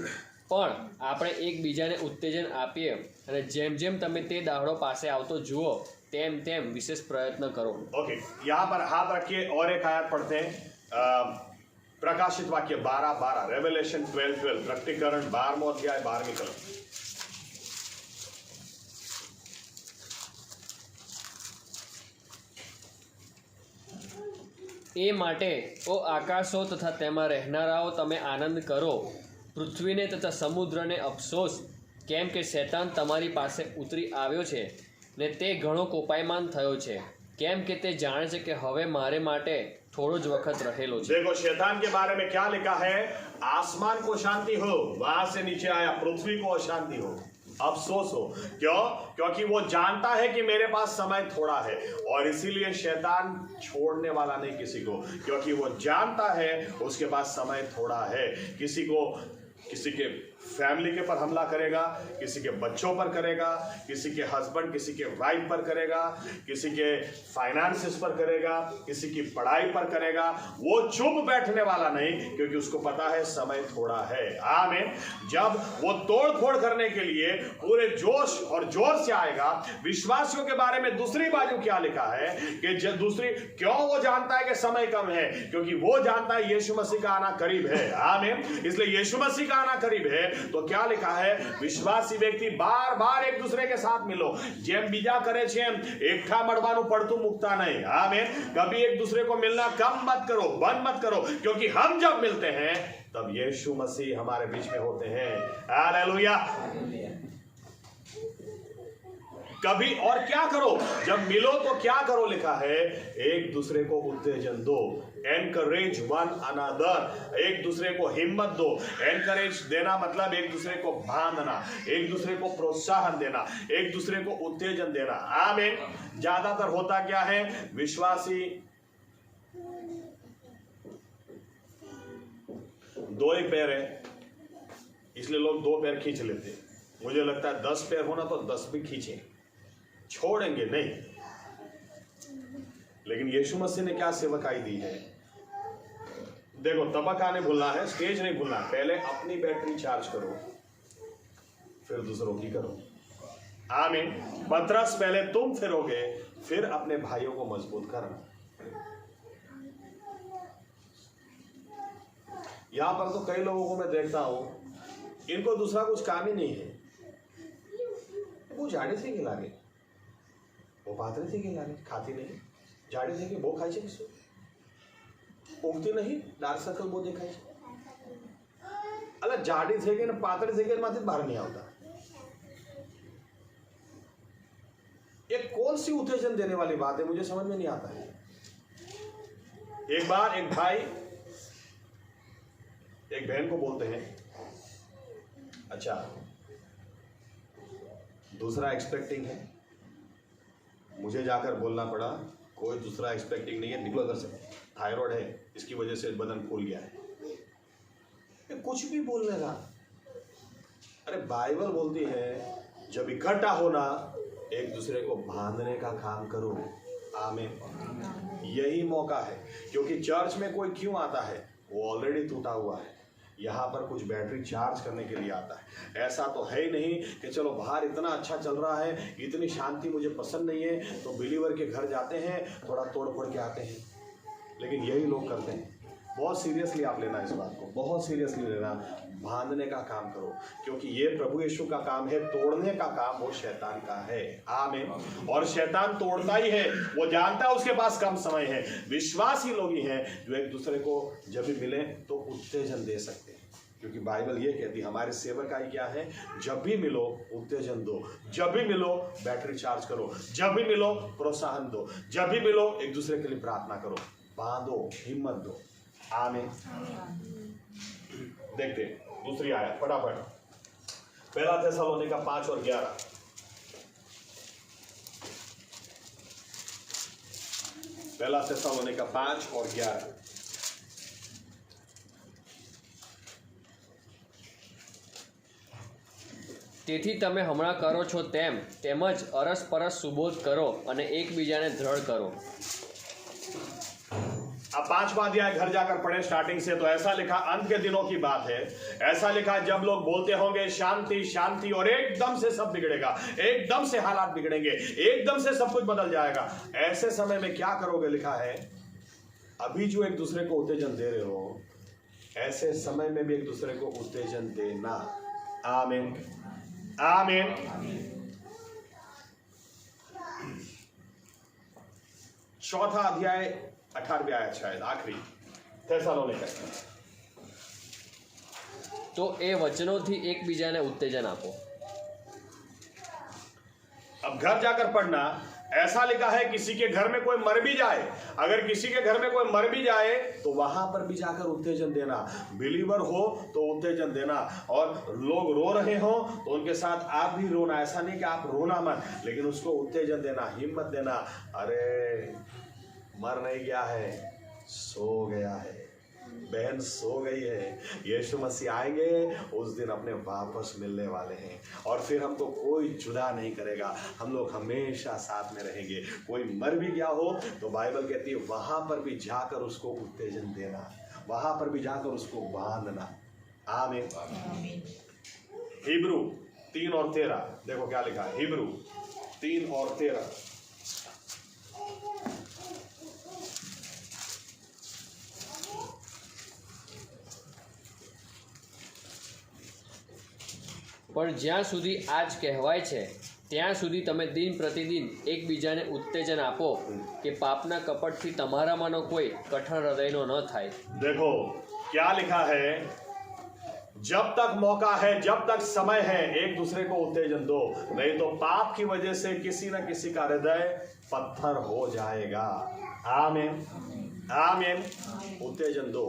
પણ આપણે એકબીજાને ઉત્તેજન આપીએ, અને જેમ જેમ તમે તે દાડો પાસે આવતો જુઓ તેમ તેમ વિશેષ પ્રયત્ન કરો। ओके, यहाँ पर हाथ रखिए और एक आयत पढ़ते हैं, प्रकाशित वाक्य 12:12, रेवलेशन 12:12, प्रकटीकरण 12वां अध्याय 12वीं कलम। એ માટે ઓ આકાશો તથા તેમાં રહેનારાઓ તમે આનંદ કરો, પૃથ્વીને તથા સમુદ્રને અફસોસ, કેમ કે શૈતાન તમારી પાસે ઉતરી આવ્યો છે ને તે ઘણો કોપાયમાન થયો છે, કેમ કે તે જાણે છે કે હવે મારે માટે થોડો જ વખત રહેલો છે। देखो शैतान के बारे में क्या लिखा है, आसमान को शांति हो, वहां से नीचे आया, पृथ्वी को अशांति हो, अफसोस हो। क्यों? क्योंकि वो जानता है कि मेरे पास समय थोड़ा है, और इसीलिए शैतान छोड़ने वाला नहीं किसी को, क्योंकि वो जानता है उसके पास समय थोड़ा है। किसी के फैमिली के पर हमला करेगा, किसी के बच्चों पर करेगा, किसी के हस्बैंड, किसी के वाइफ पर करेगा, किसी के फाइनेंसेस पर करेगा, किसी की पढ़ाई पर करेगा। वो चुप बैठने वाला नहीं, क्योंकि उसको पता है समय थोड़ा है। आमीन। जब वो तोड़ फोड़ करने के लिए पूरे जोश और जोर से आएगा, विश्वासियों के बारे में दूसरी बाजू क्या लिखा है कि दूसरी क्यों वो जानता है कि समय कम है, क्योंकि वो जानता है यीशु मसीह का आना करीब है। आमीन। इसलिए यीशु मसीह का आना करीब है, तो क्या लिखा है? विश्वासी व्यक्ति बार बार एक दूसरे के साथ मिलो, जेम बीजा करे छे एकठा मड़वानुं पड़तुं मुकता नहीं। आमीन। कभी एक दूसरे को मिलना कम मत करो, बंद मत करो, क्योंकि हम जब मिलते हैं तब यीशु मसीह हमारे बीच में होते हैं। हालेलुया। कभी और क्या करो? जब मिलो तो क्या करो? लिखा है एक दूसरे को उत्तेजन दो, एनकरेज वन अनदर, एक दूसरे को हिम्मत दो। एनकरेज देना मतलब एक दूसरे को बांधना, एक दूसरे को प्रोत्साहन देना, एक दूसरे को उत्तेजन देना। आमीन। ज्यादातर होता क्या है, विश्वासी दो ही पैर है इसलिए लोग दो पैर खींच लेते। मुझे लगता है 10 पैर होना तो 10 भी खींचे, छोड़ेंगे नहीं। लेकिन यीशु मसीह ने क्या सेवकाई दी है? देखो, तबका नहीं भूलना है, स्टेज नहीं भूलना है। पहले अपनी बैटरी चार्ज करो, फिर दूसरों की करो। आमीन। पतरस, पहले तुम फिरोगे, फिर अपने भाइयों को मजबूत करना। यहां पर तो कई लोगों को मैं देखता हूं, इनको दूसरा कुछ काम ही नहीं है। वो जाड़े से लागे, वो पातरे से लागे, खाती नहीं। जाड़े से वो खाई किस ઊંઘતી નહીં, ડાર્ક સર્કલ બહુ દેખાય છે। અલા જાડી થઈ ગઈ ને પાતળી થઈ ગઈ માંથી બહાર નહીં આવતા। ये कौन सी उत्तेजन देने वाली बात है, मुझे समझ में नहीं आता है। एक बार एक भाई एक बहन को बोलते हैं, अच्छा दूसरा एक्सपेक्टिंग है। मुझे जाकर बोलना पड़ा, कोई दूसरा एक्सपेक्टिंग नहीं है, निकलो घर से, थायराइड है, इसकी वजह से बदन फूल गया है। ये कुछ भी बोलने का। अरे बाइबल बोलती है जब इकट्ठा होना एक दूसरे को बांधने का काम करो। आमीन। यही मौका है, क्योंकि चर्च में कोई क्यों आता है? वो ऑलरेडी टूटा हुआ है, यहाँ पर कुछ बैटरी चार्ज करने के लिए आता है। ऐसा तो है ही नहीं कि चलो बाहर इतना अच्छा चल रहा है, इतनी शांति मुझे पसंद नहीं है, तो बिलीवर के घर जाते हैं, थोड़ा तोड़ फोड़ के आते हैं। लेकिन यही लोग करते हैं। बहुत सीरियसली आप लेना इस बात को, बहुत सीरियसली लेना। बांधने का काम करो, क्योंकि ये प्रभु यीशु का काम है। तोड़ने का काम वो शैतान का है। आमीन। और शैतान तोड़ता ही है, वो जानता है उसके पास कम समय है। विश्वासी लोग ही हैं जो एक दूसरे को जब भी मिले तो उत्तेजन दे सकते हैं, क्योंकि बाइबल ये कहती है हमारे सेवकाई क्या है, जब भी मिलो उत्तेजन दो, जब भी मिलो बैटरी चार्ज करो, जब भी मिलो प्रोत्साहन दो, जब भी मिलो एक दूसरे के लिए प्रार्थना करो, बांधो, हिम्मत दो। आमीन। देखते दूसरी आयत फटाफट, पहला थिस्सलुनीका 5 और 11। पहला थिस्सलुनीका 5 और 11। તેથી તમે હમણાં કરો છો તેમ જ અરસપરસ સુબોધ કરો અને એકબીજાને દ્રઢ કરો। अब 5वां अध्याय घर जाकर पढ़े स्टार्टिंग से। तो ऐसा लिखा, अंत के दिनों की बात है, ऐसा लिखा जब लोग बोलते होंगे शांति शांति, और एकदम से सब बिगड़ेगा, एकदम से हालात बिगड़ेंगे, एकदम से सब कुछ बदल जाएगा। ऐसे समय में क्या करोगे? लिखा है अभी जो एक दूसरे को उत्तेजन दे रहे हो, ऐसे समय में भी एक दूसरे को उत्तेजन देना। आमीन। आमीन। चौथा अध्याय 18वीं आयत, शायद आखिरी थिस्सलुनीका। તો એ વચનોથી એકબીજાને ઉત્તેજન આપો। अब घर जाकर पढ़ना। ऐसा लिखा है किसी के घर में कोई मर भी जाए, अगर किसी के घर में कोई मर भी जाए तो वहां पर भी जाकर उत्तेजन देना। बिलीवर हो तो उत्तेजन देना, और लोग रो रहे हो तो उनके साथ आप भी रोना। ऐसा नहीं कि आप रोना मत, लेकिन उसको उत्तेजन देना, हिम्मत देना। अरे मर नहीं गया है, सो गया है, बहन सो गई है, यीशु मसीह आएंगे, उस दिन अपने वापस मिलने वाले हैं, और फिर हमको कोई जुदा नहीं करेगा, हम लोग हमेशा साथ में रहेंगे। कोई मर भी गया हो तो बाइबल कहती है वहां पर भी जाकर उसको उत्तेजन देना, वहां पर भी जाकर उसको बांधना। आमीन। हिब्रू 3 और 13 देखो क्या लिखा है। हिब्रू 3 और 13। પણ જ્યાં સુધી આ જ કહેવાય છે ત્યાં સુધી તમે દિન प्रतिदिन એકબીજાને ઉત્તેજન આપો કે પાપના કપટથી તમારામાંનો કોઈ કઠણ હૃદયનો ન થાય. देखो क्या लिखा है, जब तक मौका है, जब तक समय है, एक दूसरे को उत्तेजन दो, नहीं तो पाप की वजह से किसी न किसी का हृदय पत्थर हो जाएगा. आमीन आमीन. उत्तेजन दो.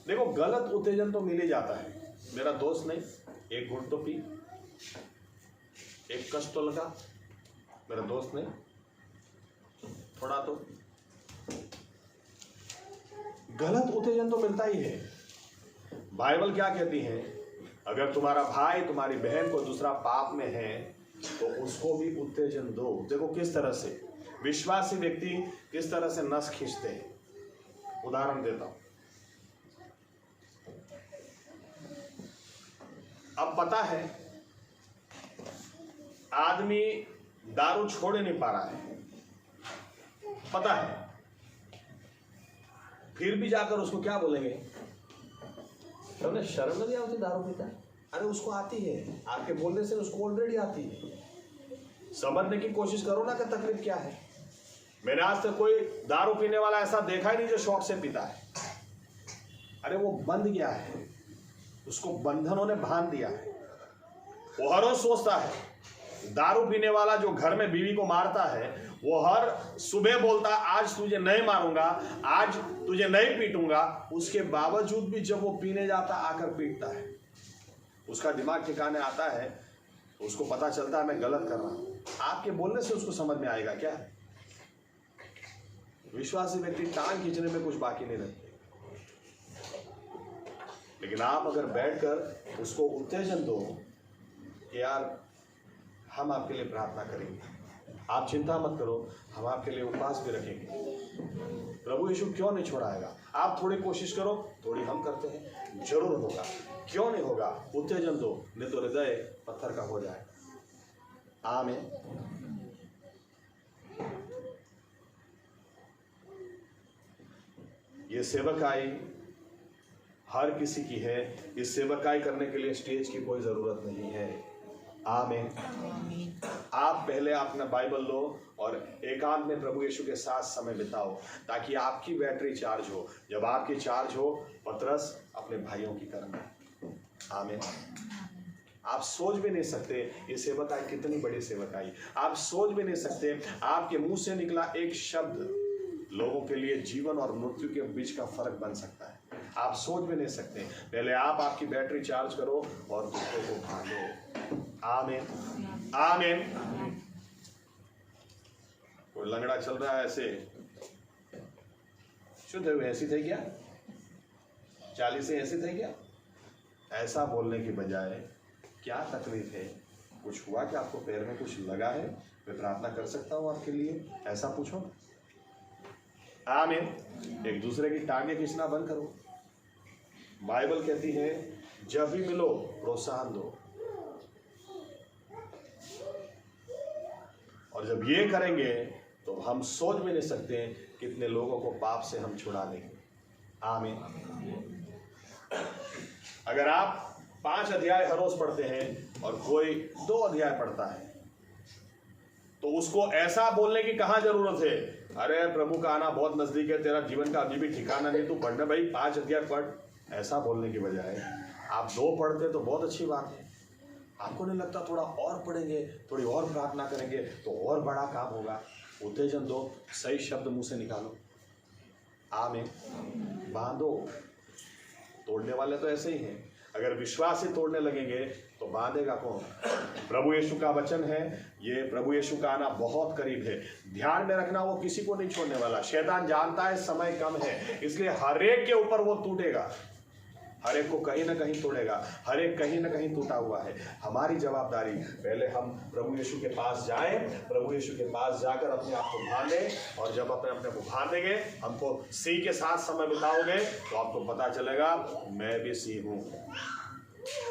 देखो गलत उत्तेजन तो मिल ही जाता है. मेरा दोस्त नहीं, एक घूंट तो पी, एक कष्ट तो लगा. मेरा दोस्त नहीं, थोड़ा तो गलत उत्तेजन तो मिलता ही है. बाइबल क्या कहती है, अगर तुम्हारा भाई तुम्हारी बहन को दूसरा पाप में है तो उसको भी उत्तेजन दो. देखो किस तरह से विश्वासी व्यक्ति किस तरह से नस खींचते हैं. उदाहरण देता हूं. अब पता है आदमी दारू छोड़ नहीं पा रहा है, पता है, फिर भी जाकर उसको क्या बोलेंगे, तुमने शर्म नहीं आती दारू पीता है? अरे उसको आती है, आपके बोलने से उसको ऑलरेडी आती है. समझने की कोशिश करो ना कि तकलीफ क्या है. मैंने आज तक कोई दारू पीने वाला ऐसा देखा ही नहीं जो शौक से पीता है. अरे वो बंध गया है, उसको बंधनों ने बांध दिया है. वो हर रोज सोचता है, दारू पीने वाला जो घर में बीवी को मारता है वो हर सुबह बोलता आज तुझे नहीं मारूंगा, आज तुझे नहीं पीटूंगा. उसके बावजूद भी जब वो पीने जाता आकर पीटता है. उसका दिमाग ठिकाने आता है, उसको पता चलता है मैं गलत कर रहा हूं. आपके बोलने से उसको समझ में आएगा क्या? विश्वासी व्यक्ति टांग खींचने में कुछ बाकी नहीं रखते. लेकिन आप अगर बैठकर उसको उत्तेजन दो कि यार हम आपके लिए प्रार्थना करेंगे, आप चिंता मत करो, हम आपके लिए उपवास भी रखेंगे, प्रभु यीशु क्यों नहीं छोड़ाएगा. आप थोड़ी कोशिश करो, थोड़ी हम करते हैं, जरूर होगा. क्यों नहीं होगा? उत्तेजन दो, नहीं तो हृदय पत्थर का हो जाए. आमीन. ये सेवकाई हर किसी की है. इस सेवकाई करने के लिए स्टेज की कोई जरूरत नहीं है. आमीन. आप पहले अपना बाइबल लो और एकांत में प्रभु यीशु के साथ समय बिताओ ताकि आपकी बैटरी चार्ज हो. जब आपकी चार्ज हो, पतरस अपने भाइयों की करना. आमीन. आप सोच भी नहीं सकते ये सेवकाई कितनी बड़ी सेवकाई. आप सोच भी नहीं सकते आपके मुंह से निकला एक शब्द लोगों के लिए जीवन और मृत्यु के बीच का फर्क बन सकता है. आप सोच भी नहीं सकते. पहले आप आपकी बैटरी चार्ज करो और दूसरों को भागो. आमीन आमीन. कोई लंगड़ा चल रहा है ऐसे, शुद्ध ऐसी थे क्या, 40 से ऐसी थे क्या, ऐसा बोलने की बजाय क्या तकलीफ है, कुछ हुआ कि आपको पैर में कुछ लगा है, मैं प्रार्थना कर सकता हूं आपके लिए, ऐसा पूछो. आमीन. एक दूसरे की टांगे खींचना बंद करो. बाइबल कहती है जब भी मिलो प्रोत्साहन दो. और जब ये करेंगे तो हम सोच भी नहीं सकते कितने लोगों को पाप से हम छुड़ा देंगे. आमीन. अगर आप 5 अध्याय हर रोज पढ़ते हैं और कोई 2 अध्याय पढ़ता है तो उसको ऐसा बोलने की कहां जरूरत है, अरे प्रभु का आना बहुत नजदीक है, तेरा जीवन का अभी भी ठिकाना नहीं, तू पढ़ना भाई 5 अध्याय पढ़. ऐसा बोलने की बजाय आप 2 पढ़ते तो बहुत अच्छी बात है. आपको नहीं लगता थोड़ा और पढ़ेंगे, थोड़ी और प्रार्थना करेंगे तो और बड़ा काम होगा. उत्तेजन दो, सही शब्द मुंह से निकालो. आमीन. बांधो. तोड़ने वाले तो ऐसे ही हैं. अगर विश्वास ही तोड़ने लगेंगे तो बांधेगा कौन? प्रभु यीशु का वचन है, ये प्रभु यीशु का आना बहुत करीब है. ध्यान में रखना, वो किसी को नहीं छोड़ने वाला. शैतान जानता है समय कम है, इसलिए हर एक के ऊपर वो टूटेगा, हर एक को कहीं ना कहीं तोड़ेगा, हर एक कहीं ना कहीं टूटा हुआ है. हमारी जवाबदारी पहले हम प्रभु यीशु के पास जाएं, प्रभु यीशु के पास जाकर अपने आप को बांधें. और जब अपने को बांधेंगे, हमको सी के साथ समय बिताओगे तो आपको पता चलेगा मैं भी सी हूँ.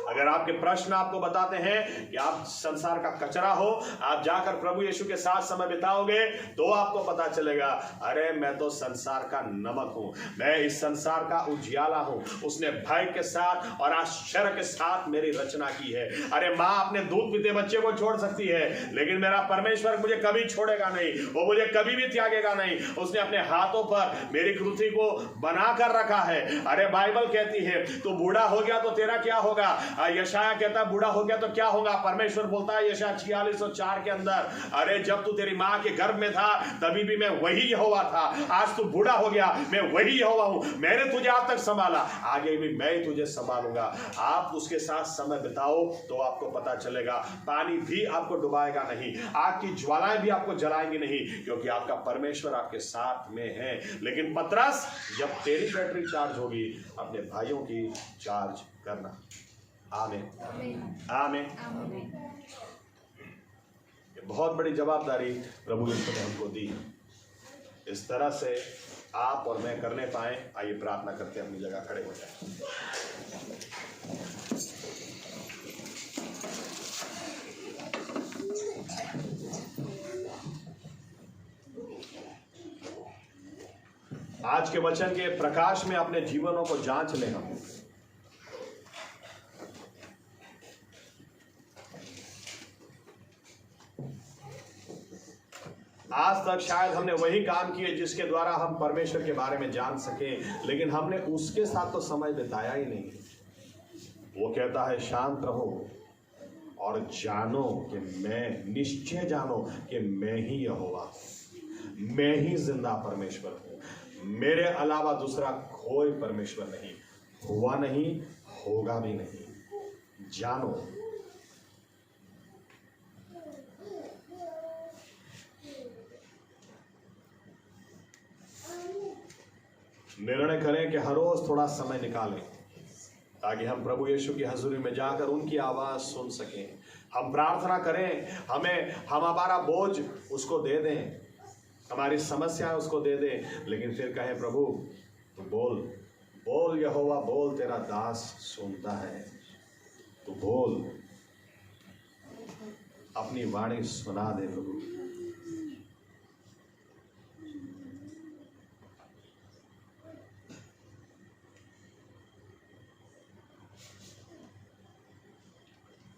अगर आपके प्रश्न आपको बताते हैं कि आप संसार का कचरा हो, आप जाकर प्रभु यीशु के साथ समय बिताओगे तो आपको पता चलेगा, अरे मैं तो संसार का नमक हूं, मैं इस संसार का उजियाला हूं। उसने भय के साथ और आश्चर्य के साथ मेरी रचना की है। अरे माँ अपने दूध पीते बच्चे को छोड़ सकती है, लेकिन मेरा परमेश्वर मुझे कभी छोड़ेगा नहीं, वो मुझे कभी भी त्यागेगा नहीं। उसने अपने हाथों पर मेरी पृथ्वी को बना कर रखा है। अरे बाइबल कहती है तू बूढ़ा हो गया तो तेरा क्या होगा। यशाया कहता है बूढ़ा हो गया तो क्या होगा। परमेश्वर बोलता है यशाया 46:4 के अंदर, अरे जब तू तेरी मां के गर्भ में था तभी भी मैं वही यहोवा था, आज तू बूढ़ा हो गया मैं वही यहोवा हूं, मैंने तुझे आज तक संभाला, आगे भी मैं ही तुझे संभालूंगा। आप उसके साथ समय बिताओ तो आपको पता चलेगा, पानी भी आपको डुबाएगा नहीं, आग की ज्वालाएं भी आपको जलाएंगी नहीं, क्योंकि आपका परमेश्वर आपके साथ में है। लेकिन पतरस, जब तेरी बैटरी चार्ज होगी अपने भाइयों की चार्ज करना। आमीन आमीन। बहुत बड़ी जवाबदारी प्रभु यीशु ने हमको दी, इस तरह से आप और मैं करने पाए। आइए प्रार्थना करते हैं, अपनी जगह खड़े हो जाए। आज के वचन के प्रकाश में अपने जीवनों को जांच लें। हम आज तक शायद हमने वही काम किए जिसके द्वारा हम परमेश्वर के बारे में जान सके, लेकिन हमने उसके साथ तो समय बिताया ही नहीं। वो कहता है शांत रहो और जानो कि मैं, निश्चय जानो कि मैं ही यहोवा हूं, मैं ही जिंदा परमेश्वर हूं, मेरे अलावा दूसरा कोई परमेश्वर नहीं, हुआ नहीं, होगा भी नहीं। जानो। निर्णय करें कि हर रोज थोड़ा समय निकालें ताकि हम प्रभु यीशु की हजूरी में जाकर उनकी आवाज सुन सकें। हम प्रार्थना करें, हम हमारा बोझ उसको दे दें, हमारी समस्या उसको दे दें, लेकिन फिर कहें प्रभु तू बोल, बोल यहोवा बोल, तेरा दास सुनता है, तू बोल, अपनी वाणी सुना दे प्रभु।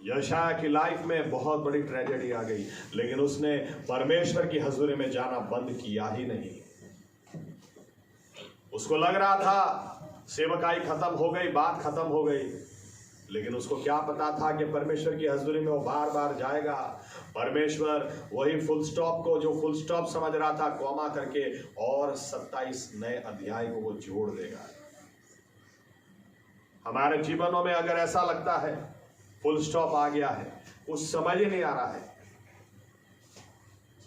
यशाया की लाइफ में बहुत बड़ी ट्रेजेडी आ गई, लेकिन उसने परमेश्वर की हजूरी में जाना बंद किया ही नहीं। उसको लग रहा था सेवकाई खत्म हो गई, बात खत्म हो गई, लेकिन उसको क्या पता था कि परमेश्वर की हजूरी में वो बार बार जाएगा। परमेश्वर वही फुल स्टॉप को, जो फुल स्टॉप समझ रहा था, कॉमा करके और 27 नए अध्याय को वो जोड़ देगा। हमारे जीवनों में अगर ऐसा लगता है फुल स्टॉप आ गया है, कुछ समझ ही नहीं आ रहा है,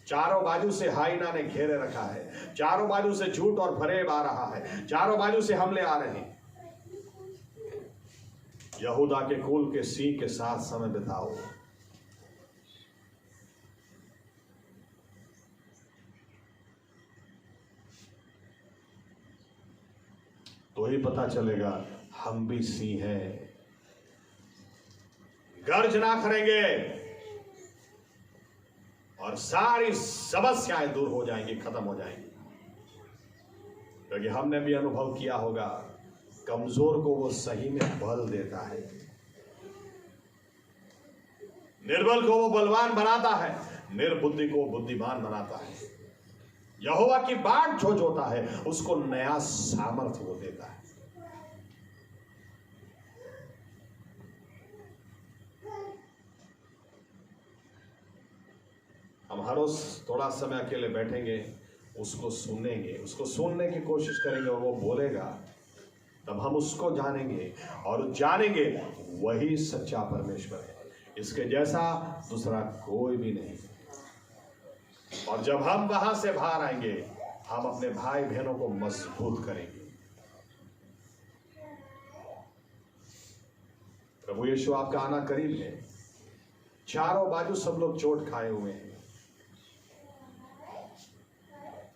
चारों बाजू से हाइना ने घेरे रखा है, चारों बाजू से झूठ और फरेब आ रहा है, चारों बाजू से हमले आ रहे हैं, यहूदा के कुल के सिंह के साथ समय बिताओ। तो ही पता चलेगा हम भी सिंह हैं। गर्जना करेंगे और सारी समस्याएं दूर हो जाएंगी, खत्म हो जाएंगी, क्योंकि हमने भी अनुभव किया होगा, कमजोर को वो सही में बल देता है, निर्बल को वो बलवान बनाता है, निर्बुद्धि को बुद्धिमान बनाता है। यहोवा की बाट जो जोता है उसको नया सामर्थ्य वो देता है। हम हर रोज थोड़ा समय अकेले बैठेंगे, उसको सुनेंगे, उसको सुनने की कोशिश करेंगे और वो बोलेगा, तब हम उसको जानेंगे और जानेंगे वही सच्चा परमेश्वर है, इसके जैसा दूसरा कोई भी नहीं। और जब हम वहां से बाहर आएंगे, हम अपने भाई बहनों को मजबूत करेंगे। प्रभु यीशु आपका आना करीब है, चारों बाजू सब लोग चोट खाए हुए हैं।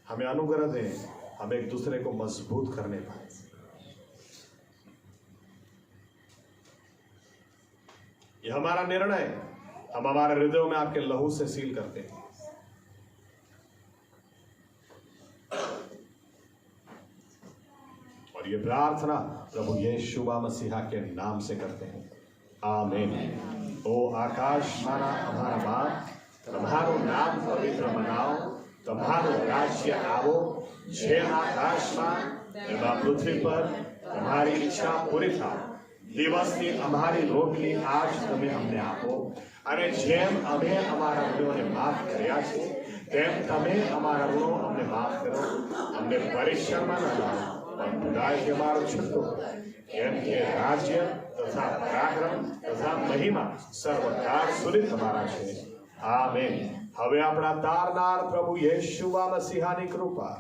हमें अनुग्रह दें, हम एक दूसरे को मजबूत करने पाए। ये हमारा निर्णय हम हमारे हृदयों में आपके लहू से सील करते हैं। और ये प्रार्थना प्रभु यीशु मसीहा के नाम से करते हैं, आमीन। ओ आकाश माना हमारा बाप, तुम्हारो नाम पवित्र मनाओ, तुम्हारो राज्य आवो, जे आकाशમાં એવા પૃથ્વી પર તમારી ઈચ્છા પૂરી થાય। દિવસની અમારી રોટલી આજ તમે અમને આપો, અને જેમ અમે અમારા ઋણોને માફ કર્યા છે તેમ તમે અમારા ઋણો અમને માફ કરો, અમને પરીક્ષામાં ન લાવો પણ ખુદાથી અમારો છૂટકો કરો, કેમ કે રાજ્ય તથા પરાક્રમ તથા મહિમા સર્વકાળ સુધી તમારા છે, આમેન। હવે આપણા તારનાર પ્રભુ યેશુવા મસીહાની કૃપા,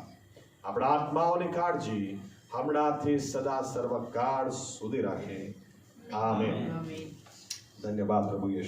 આપણા આત્માઓની કાળજી હમણાંથી સદા સર્વકાળ સુધી રાખે, આમેન। ધન્યવાદ પ્રભુ યેશુ।